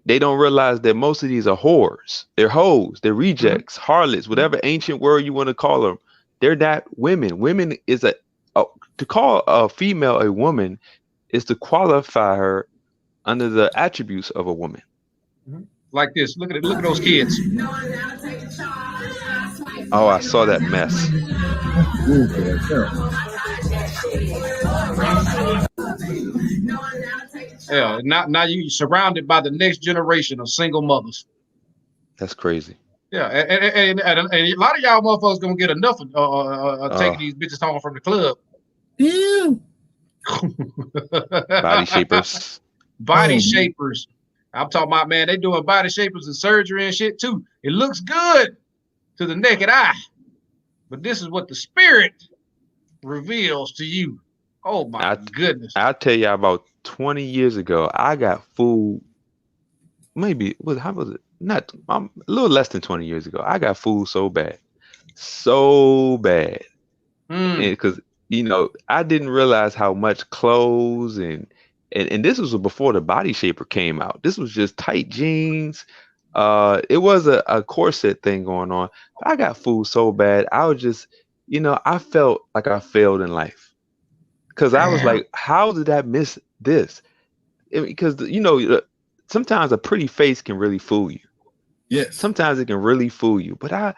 don't realize that most of these are whores. They're hoes, they're rejects, harlots, whatever ancient word you want to call them. They're not women. Women is to call a female a woman is to qualify her under the attributes of a woman. Like this. Look at those kids. Oh, I saw that mess. Yeah, now you surrounded by the next generation of single mothers. That's crazy. Yeah, and a lot of y'all motherfuckers gonna get enough of taking these bitches home from the club. Yeah. Body shapers. Body shapers. I'm talking about, man, they doing body shapers and surgery and shit too. It looks good to the naked eye, but this is what the spirit reveals to you. Oh my goodness. I'll tell you, about 20 years ago, I got fooled. How was it? Not a little less than 20 years ago. I got fooled so bad. Because I didn't realize how much clothes and this was before the body shaper came out. This was just tight jeans. It was a corset thing going on. I got fooled so bad. I was just, I felt like I failed in life. Because I was like, how did I miss this? Because, sometimes a pretty face can really fool you. Yes. Sometimes it can really fool you. But I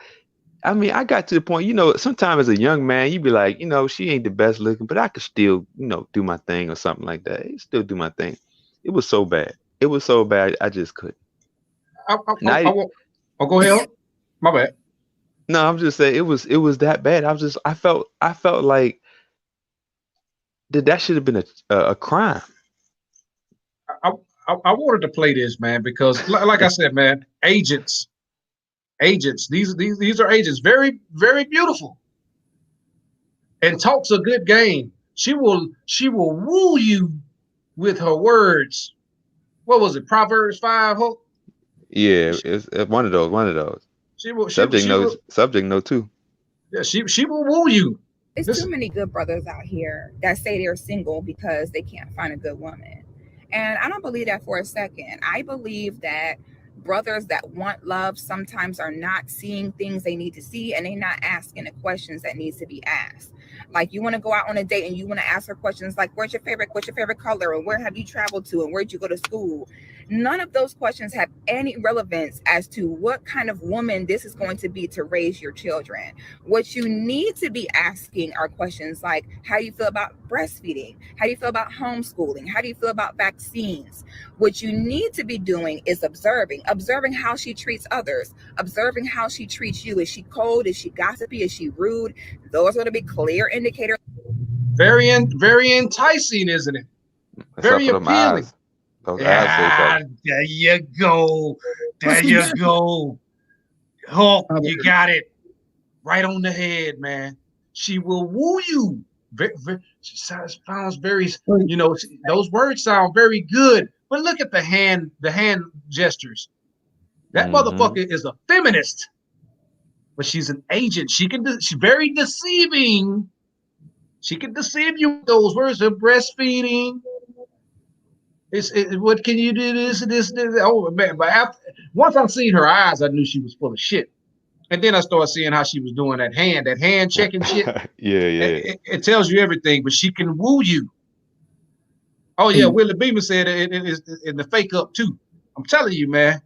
got to the point, sometimes as a young man, you'd be like, she ain't the best looking, but I could still, do my thing or something like that. Still do my thing. It was so bad. It was so bad. I just couldn't. Go ahead. My bad. No, I'm just saying it was that bad. I felt like that should have been a crime. I wanted to play this, man, because like I said, man, agents. These are agents, very, very beautiful, and talks a good game. She will woo you with her words. What was it? Proverbs 5. Yeah, it's one of those. Subject note too. Yeah, she will woo you. There's too many good brothers out here that say they're single because they can't find a good woman. And I don't believe that for a second. I believe that brothers that want love sometimes are not seeing things they need to see, and they're not asking the questions that needs to be asked. Like, you want to go out on a date and you want to ask her questions like, what's your favorite color, or where have you traveled to, and where'd you go to school? None of those questions have any relevance as to what kind of woman this is going to be to raise your children. What you need to be asking are questions like, how do you feel about breastfeeding? How do you feel about homeschooling? How do you feel about vaccines? What you need to be doing is observing how she treats others, observing how she treats you. Is she cold? Is she gossipy? Is she rude? Those are going to be clear indicators. Very enticing, isn't it? Very appealing. Those eyes there you go. There you go. Hulk, you got it. Right on the head, man. She will woo you. She sounds very, those words sound very good. But look at the hand gestures. That motherfucker is a feminist. But she's an agent. She's very deceiving. She can deceive you with those words of breastfeeding. What can you do? This. Oh man! But once I seen her eyes, I knew she was full of shit. And then I started seeing how she was doing that hand checking shit. Yeah. It tells you everything, but she can woo you. Oh yeah, Willie Beamer said it is in the fake up too. I'm telling you, man.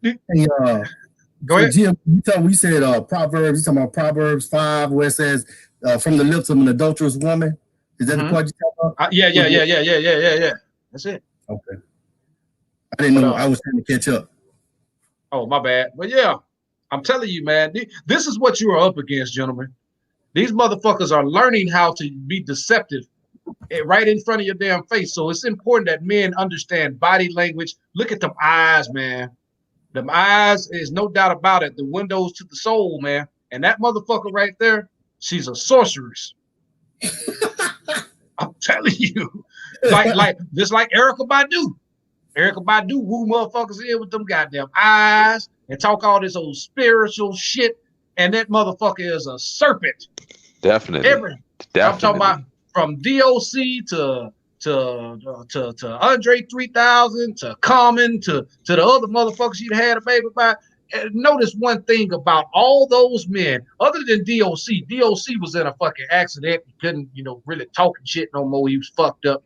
Hey, go ahead. Jim, we said Proverbs. You talking about Proverbs 5, where it says, "From the lips of an adulterous woman." Is that the part you talking about? Yeah. That's it. Okay. I didn't know. I was trying to catch up. Oh, my bad. But yeah, I'm telling you, man, this is what you are up against, gentlemen. These motherfuckers are learning how to be deceptive right in front of your damn face. So it's important that men understand body language. Look at them eyes, man. Them eyes is no doubt about it. The windows to the soul, man. And that motherfucker right there, she's a sorceress. you. Just like Erykah Badu. Erykah Badu woo motherfuckers in with them goddamn eyes and talk all this old spiritual shit, and that motherfucker is a serpent. Definitely. I'm talking about from DOC to Andre 3000 to Common to the other motherfuckers she'd had a baby by. And notice one thing about all those men, other than DOC. DOC was in a fucking accident. He couldn't, really talking shit no more. He was fucked up.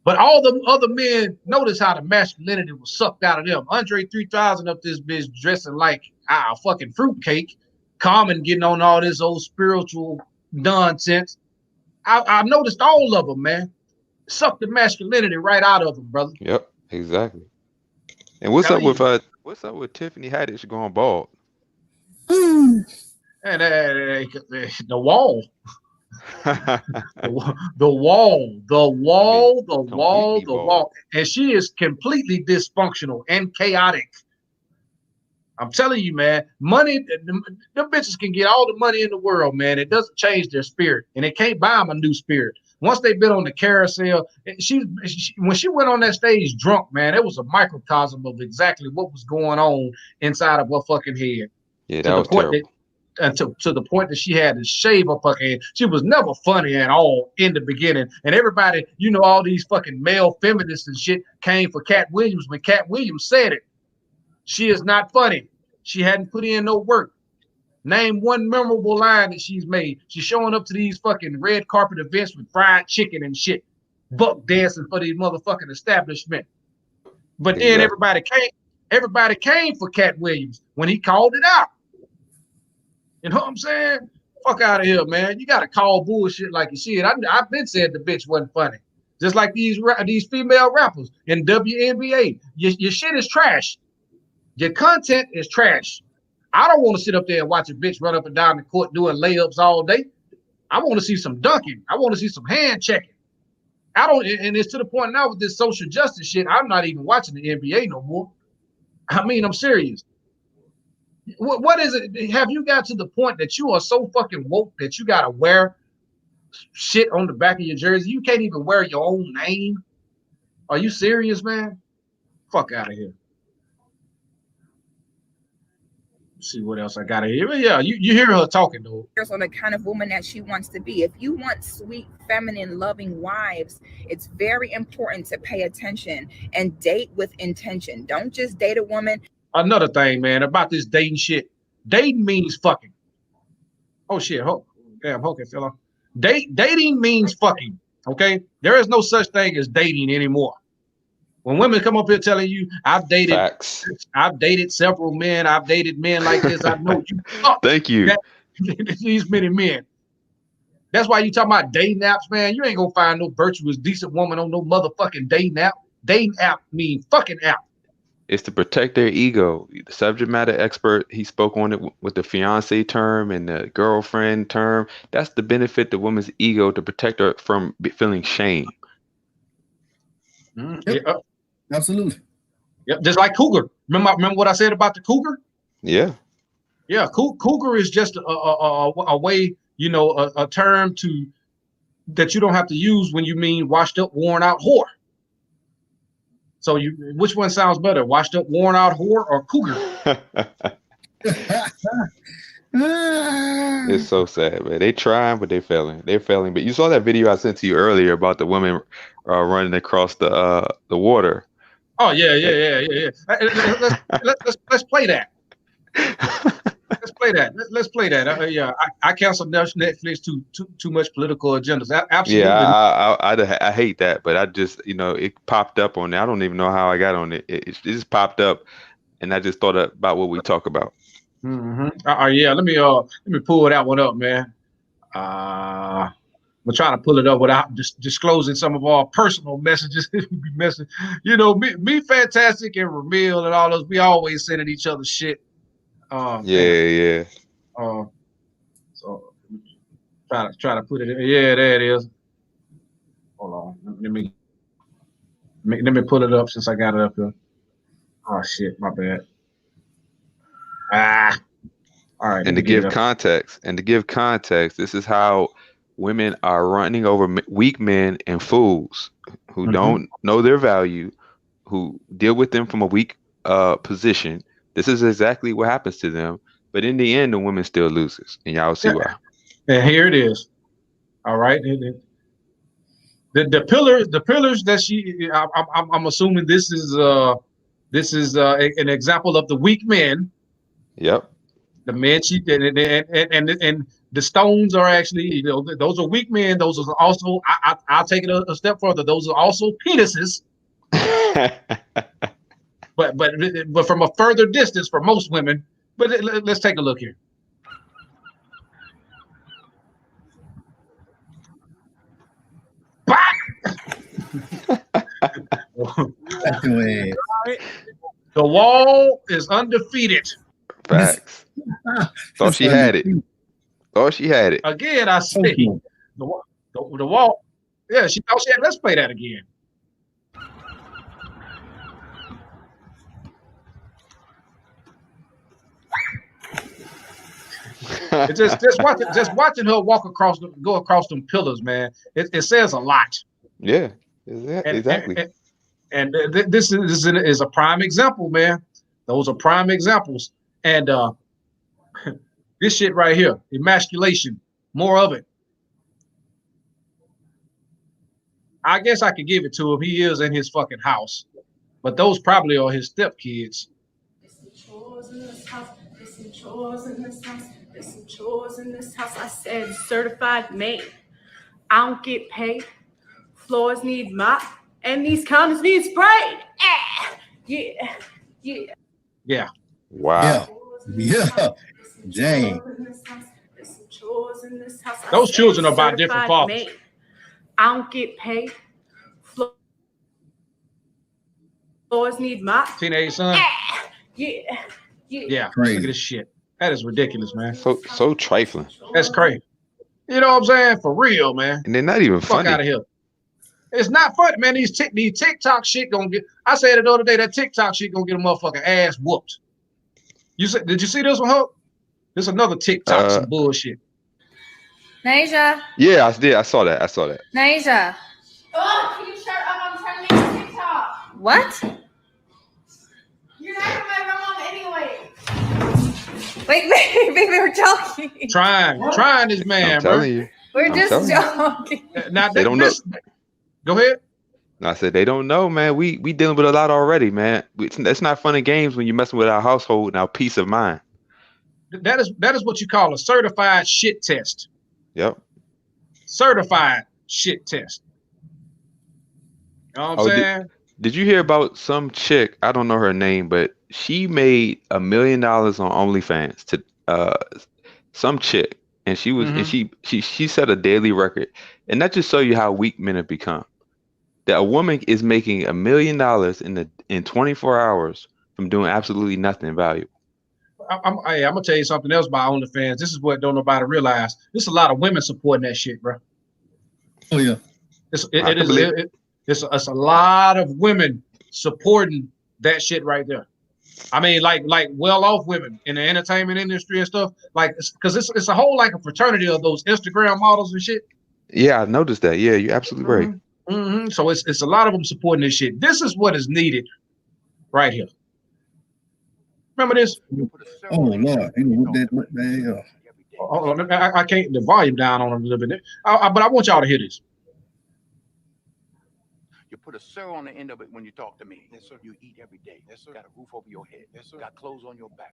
But all the other men, notice how the masculinity was sucked out of them. Andre 3000 up this bitch dressing like a fucking fruitcake. Common getting on all this old spiritual nonsense. I noticed all of them, man. Sucked the masculinity right out of them, brother. Yep, exactly. And what's up with Tiffany Haddish going bald? And the wall. the wall. And she is completely dysfunctional and chaotic. I'm telling you, man, money, them bitches can get all the money in the world, man. It doesn't change their spirit, and it can't buy them a new spirit. Once they've been on the carousel, when she went on that stage drunk, man, it was a microcosm of exactly what was going on inside of her fucking head. Yeah, that was terrible. To the point that she had to shave up her head. She was never funny at all in the beginning. And everybody, all these fucking male feminists and shit came for Cat Williams when Cat Williams said it. She is not funny. She hadn't put in no work. Name one memorable line that she's made. She's showing up to these fucking red carpet events with fried chicken and shit, buck dancing for these motherfucking establishment. But then everybody came for Cat Williams when he called it out. You know what I'm saying? Fuck out of here, man. You gotta call bullshit like you see it. I've been said the bitch wasn't funny. Just like these female rappers in WNBA. Your shit is trash. Your content is trash. I don't want to sit up there and watch a bitch run up and down the court doing layups all day. I want to see some dunking. I want to see some hand checking. And it's to the point now with this social justice shit, I'm not even watching the NBA no more. I mean, I'm serious. What is it? Have you got to the point that you are so fucking woke that you got to wear shit on the back of your jersey? You can't even wear your own name? Are you serious, man? Fuck out of here. Let's see what else I got to hear. But yeah, you hear her talking, though. On the kind of woman that she wants to be. If you want sweet, feminine, loving wives, it's very important to pay attention and date with intention. Don't just date a woman. Another thing, man, about this dating shit. Dating means fucking. Oh shit, okay, fella. Dating means fucking. Okay, there is no such thing as dating anymore. When women come up here telling you, I've dated several men, I've dated men like this, I know you. Thank you. These many men. That's why you talking about dating apps, man. You ain't gonna find no virtuous, decent woman on no motherfucking dating app. Dating app mean fucking app. It's to protect their ego. The subject matter expert, he spoke on it with the fiance term and the girlfriend term. That's to benefit the woman's ego, to protect her from feeling shame. Yep. Yeah. Absolutely. Yep. Just like cougar. Remember what I said about the cougar? Yeah. Yeah. Cougar is just a way, a term that you don't have to use when you mean washed up, worn out whore. So which one sounds better, washed up, worn out whore or cougar? It's so sad, man. They trying, but they're failing. But you saw that video I sent to you earlier about the women running across the water. Oh yeah. Let's play that. Let's play that. Yeah, I canceled Netflix too much political agendas. Absolutely. Yeah, I hate that, but I just it popped up on there. I don't even know how I got on it. It just popped up, and I just thought about what we talk about. Mm-hmm. Yeah. Let me pull that one up, man. We're trying to pull it up without disclosing some of our personal messages. Me, Fantastic, and Ramil and all those. We always sending each other shit. Yeah. So try to put it in. Yeah, there it is. Hold on. Let me pull it up since I got it up here. Oh shit, my bad. All right. And to give context, this is how women are running over weak men and fools who Mhm. don't know their value, who deal with them from a weak position. This is exactly what happens to them. But in the end, the woman still loses, and y'all see Yeah. why. And here it is. All right. The pillars that she. I'm assuming this is an example of the weak men. Yep. The men she and the stones are actually, those are weak men. Those are also, I'll take it a step further. Those are also penises, but from a further distance for most women. But let's take a look here. Anyway, The wall is undefeated. Facts. Thought she had it. Thought she had it. Again, I say the wall. Yeah, she thought she had. Let's play that again. It's just watching her go across them pillars, man. It says a lot. Yeah, And exactly. this is a prime example, man. Those are prime examples. And this shit right here, emasculation, more of it. I guess I could give it to him. He is in his fucking house, but those probably are his stepkids. There's some chores in this house. There's some chores in this house. There's some chores in this house. I said certified maid. I don't get paid. Floors need mop, and these counters need sprayed. Yeah, yeah. Yeah. Wow. Yeah. Dang. There's some chores in this house. Those children are by different fathers. I don't get paid. Floors need mop. Teenage son. Yeah. Crazy. Look at this shit. That is ridiculous, man. So trifling. That's crazy. You know what I'm saying? For real, man. And they're not even funny. Fuck out of here. It's not funny, man. These TikTok shit gonna get. I said it the other day. That TikTok shit gonna get a motherfucking ass whooped. Did you see this one, Hope? This is another TikTok, some bullshit. Naija. Yeah, I did. I saw that. Naija. Oh, can you shut up? I'm trying to make a TikTok. What? You're not gonna my mom anyway. Wait, baby, we're joking. Trying this man, I'm telling you. We're just joking. Now they don't know. Go ahead. I said they don't know, man. We dealing with a lot already, man. It's not fun and games when you're messing with our household and our peace of mind. That is what you call a certified shit test. Yep. Certified shit test. You know what I'm saying? Did you hear about some chick? I don't know her name, but she made $1 million on OnlyFans to some chick, and she was and she set a daily record, and that just show you how weak men have become. That a woman is making $1 million in 24 hours from doing absolutely nothing valuable. I'm gonna tell you something else about OnlyFans. This is what don't nobody realize. There's a lot of women supporting that shit, bro. Oh yeah. It's a lot of women supporting that shit right there. I mean, like well-off women in the entertainment industry and stuff. Like, because it's a whole like a fraternity of those Instagram models and shit. Yeah, I noticed that. Yeah, you're absolutely right. Mm-hmm. So it's a lot of them supporting this shit. This is what is needed right here. Remember this? Oh Lord, I can't the volume down on it a little bit. But I want y'all to hear this. You put a sir on the end of it when you talk to me. Yes, sir. You eat every day. Yes, sir. Got a roof over your head. Yes, sir. Got clothes on your back.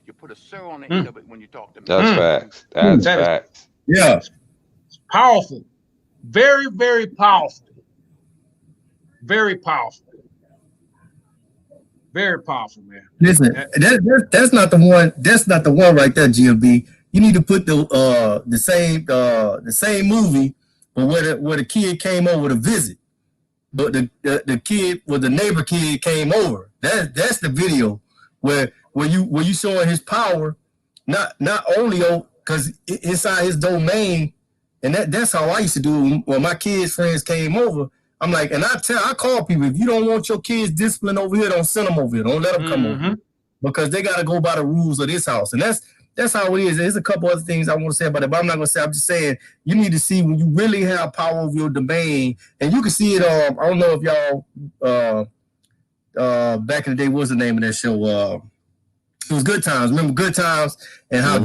You put a sir on the end of it when you talk to me. That's facts. That's That is- facts. Yeah. It's powerful. Very, very powerful. Very powerful. Very powerful, man. Listen, that's not the one. That's not the one right there, GLB. You need to put the same movie, but where the kid came over to visit, but the kid, well, the neighbor kid came over. That's the video where you showing his power, not only on because inside his domain, and that's how I used to do when my kids' friends came over. I'm like, and I call people, if you don't want your kids disciplined over here, don't send them over here. Don't let them come over here, because they got to go by the rules of this house. And that's how it is. There's a couple other things I want to say about it, but I'm not going to say. I'm just saying you need to see when you really have power over your domain, and you can see it. I don't know if y'all back in the day, what was the name of that show? It was Good Times. Remember Good Times, and how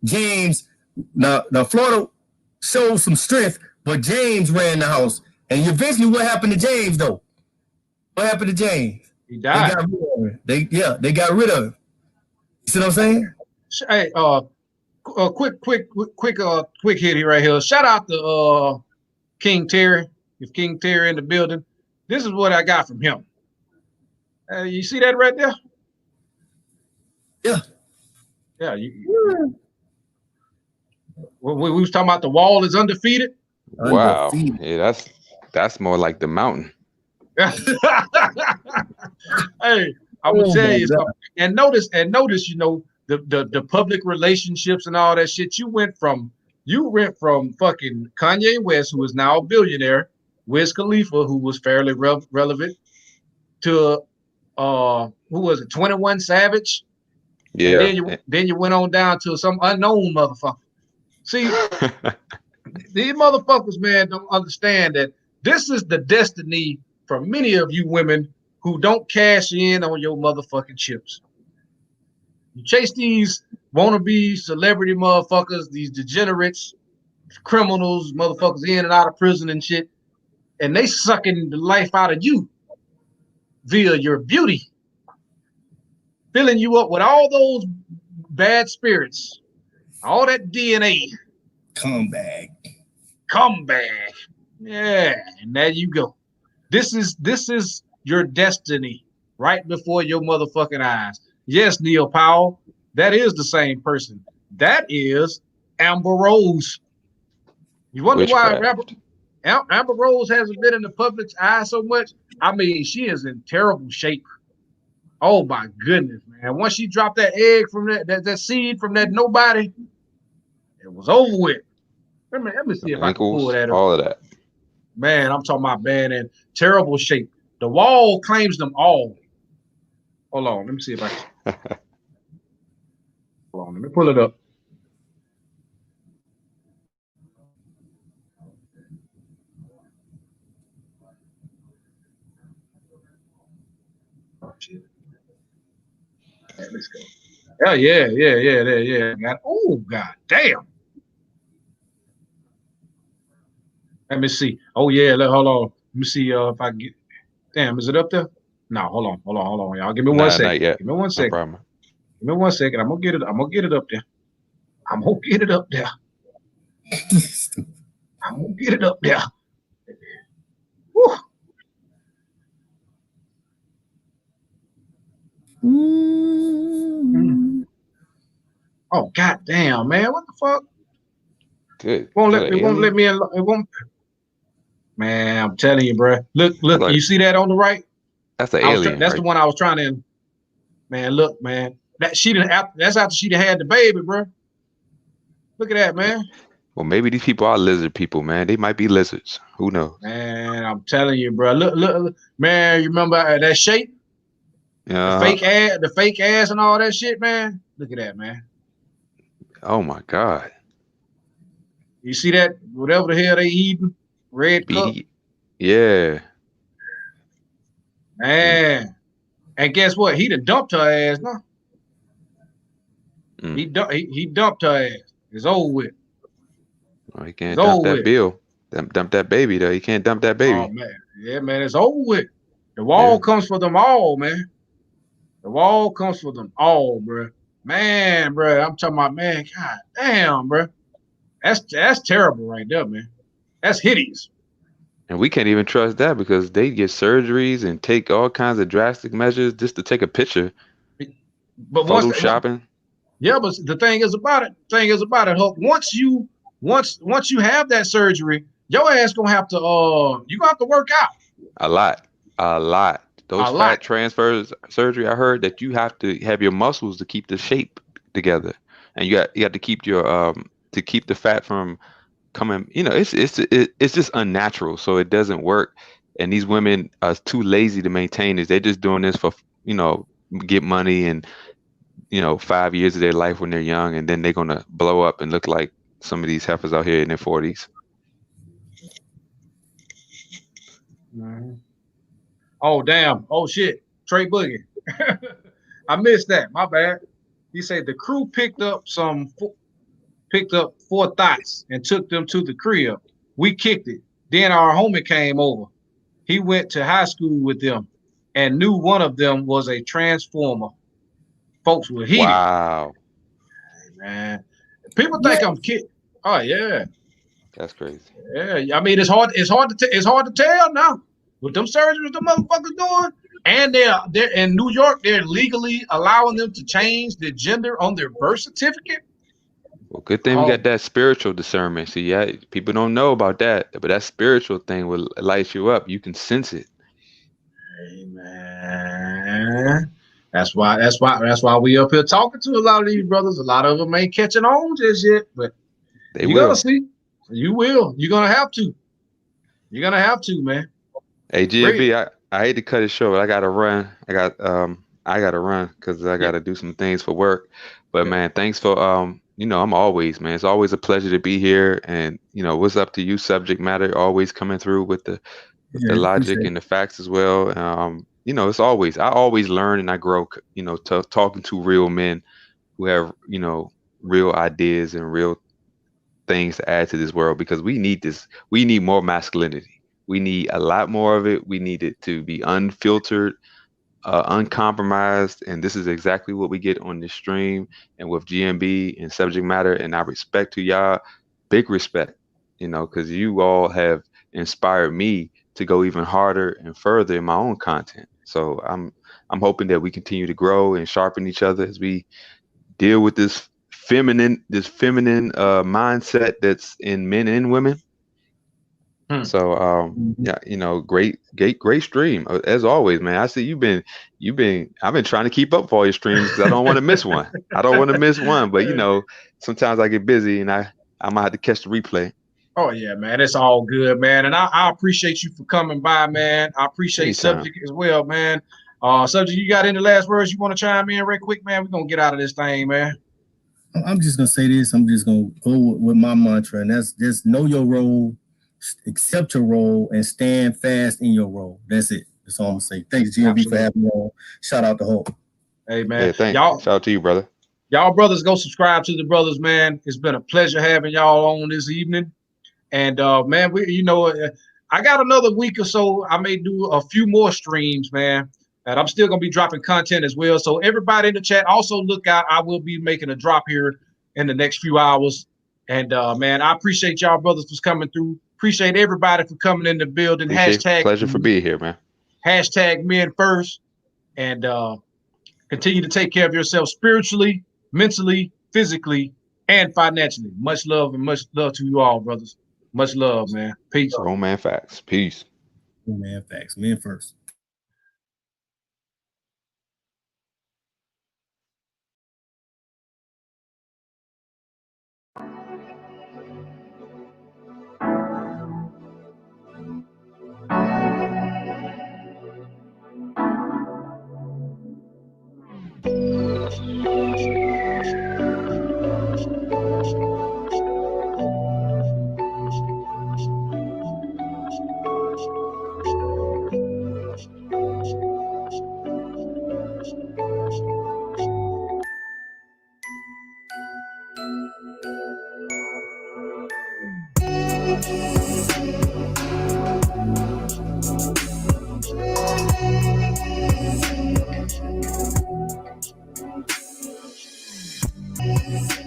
James now Florida showed some strength, but James ran the house. And eventually, what happened to James, though? What happened to James? He died. They got rid of him. You see what I'm saying? Hey, quick hit here right here. Shout out to King Terry. If King Terry in the building, this is what I got from him. You see that right there? Yeah. Yeah. We was talking about the wall is undefeated. Wow. Yeah, that's more like the mountain. Hey, I will tell you something. And notice, you know, the public relationships and all that shit. You went from fucking Kanye West, who is now a billionaire, Wiz Khalifa, who was fairly relevant, to who was it, 21 Savage? Yeah. And then you went on down to some unknown motherfucker. See, these motherfuckers, man, don't understand that this is the destiny for many of you women who don't cash in on your motherfucking chips. You chase these wannabe celebrity motherfuckers, these degenerates, criminals, motherfuckers in and out of prison and shit, and they sucking the life out of you via your beauty, filling you up with all those bad spirits, all that DNA. Come back. Yeah, and there you go. This is your destiny right before your motherfucking eyes. Yes, Neil Powell, that is the same person. That is Amber Rose. You wonder why Amber Rose hasn't been in the public's eye so much? I mean, she is in terrible shape. Oh my goodness, man. Once she dropped that egg from that seed from that nobody, it was over with. Let me see if I can pull that up. All of that. Man, I'm talking about man in terrible shape. The wall claims them all. Hold on, let me see if I can. Hold on, let me pull it up. Oh shit. Right, let's go. Oh yeah. Oh god damn. Let me see. Oh yeah, hold on. Let me see if I get. Damn, is it up there? No, hold on, y'all. Give me 1 second. Not yet. Give me 1 second. No problem. Give me 1 second. I'm gonna get it up there. I'm gonna get it up there. Woo. Oh god damn, man. What the fuck? Good. It won't let me in. It won't. Man, I'm telling you, bro. Look, you see that on the right? That's the alien. That's the one I was trying to. Man, look, man. That's after she had the baby, bro. Look at that, man. Well, maybe these people are lizard people, man. They might be lizards. Who knows? Man, I'm telling you, bro. Look, man. You remember that shape? Yeah. The fake ass and all that shit, man. Look at that, man. Oh my God. You see that? Whatever the hell they eating, red cup. Yeah. Man. And guess what? He done dumped her ass, no? He dumped her ass. It's over with. Oh, he can't dump that bill. Dump that baby, though. He can't dump that baby. Oh, man. Yeah, man. It's over with. The wall comes for them all, man. The wall comes for them all, bro. Man, bro, I'm talking about, man, god damn, bro. That's terrible right there, man. That's hideous. And we can't even trust that because they get surgeries and take all kinds of drastic measures just to take a picture. But Photoshopping. Yeah, but the thing is about it, Hope, once you have that surgery, your ass gonna have to you gonna have to work out. A lot. Those fat transfers surgery, I heard that you have to have your muscles to keep the shape together, and you have to keep your to keep the fat from coming. You know, it's just unnatural, so it doesn't work. And these women are too lazy to maintain this. They're just doing this for get money and 5 years of their life when they're young, and then they're gonna blow up and look like some of these heifers out here in their 40s. Mm-hmm. Oh damn! Oh shit! Trey Boogie, I missed that. My bad. He said the crew picked up 4 thoughts and took them to the crib. We kicked it. Then our homie came over. He went to high school with them and knew one of them was a transformer. Folks were heated. Wow. Hey, man, people think I'm kidding. Oh yeah. That's crazy. Yeah, I mean it's hard to tell now. With them surgeries the motherfuckers doing, and they're in New York, they're legally allowing them to change the gender on their birth certificate. Well, good thing we got that spiritual discernment. See, yeah, people don't know about that, but that spiritual thing will light you up. You can sense it. Amen. That's why we up here talking to a lot of these brothers. A lot of them ain't catching on just yet, but you're gonna see. You will. You're gonna have to. You're gonna have to, man. Hey, GMB, I hate to cut it short, but I gotta run. I gotta run because I gotta do some things for work. But man, thanks for I'm always, man. It's always a pleasure to be here. And what's up to you? Subject matter always coming through with the logic and the facts as well. It's always I always learn and I grow. Talking to real men who have real ideas and real things to add to this world, because we need this. We need more masculinity. We need a lot more of it. We need it to be unfiltered, uncompromised. And this is exactly what we get on this stream and with GMB and subject matter. And I respect to y'all, big respect, because you all have inspired me to go even harder and further in my own content. So I'm hoping that we continue to grow and sharpen each other as we deal with this feminine mindset that's in men and women. So great stream as always, man. I see I've been trying to keep up for all your streams because I don't want to miss one. But sometimes I get busy and I might have to catch the replay. Oh yeah, man, it's all good, man. And I appreciate you for coming by, man. I appreciate Subject as well, man. Subject, you got any last words you want to chime in right quick, man? We're gonna get out of this thing, man. I'm just gonna say this. I'm just gonna go with my mantra, and that's just know your role, accept your role, and stand fast in your role. That's it. That's all I'm gonna say. Thanks, GMB, for having me on. Shout out to Hope. Hey, man. Yeah, thanks. Y'all, shout out to you, brother. Y'all brothers, go subscribe to the brothers, man. It's been a pleasure having y'all on this evening. And man, I got another week or so. I may do a few more streams, man. And I'm still gonna be dropping content as well. So everybody in the chat, also look out. I will be making a drop here in the next few hours. And man, I appreciate y'all brothers for coming through. Appreciate everybody for coming in the building. Pleasure for being here, man. Hashtag men first. And continue to take care of yourself spiritually, mentally, physically, and financially. Much love and much love to you all, brothers. Much love, man. Peace. Grown man facts. Peace. Grown man facts. Men first. Peace.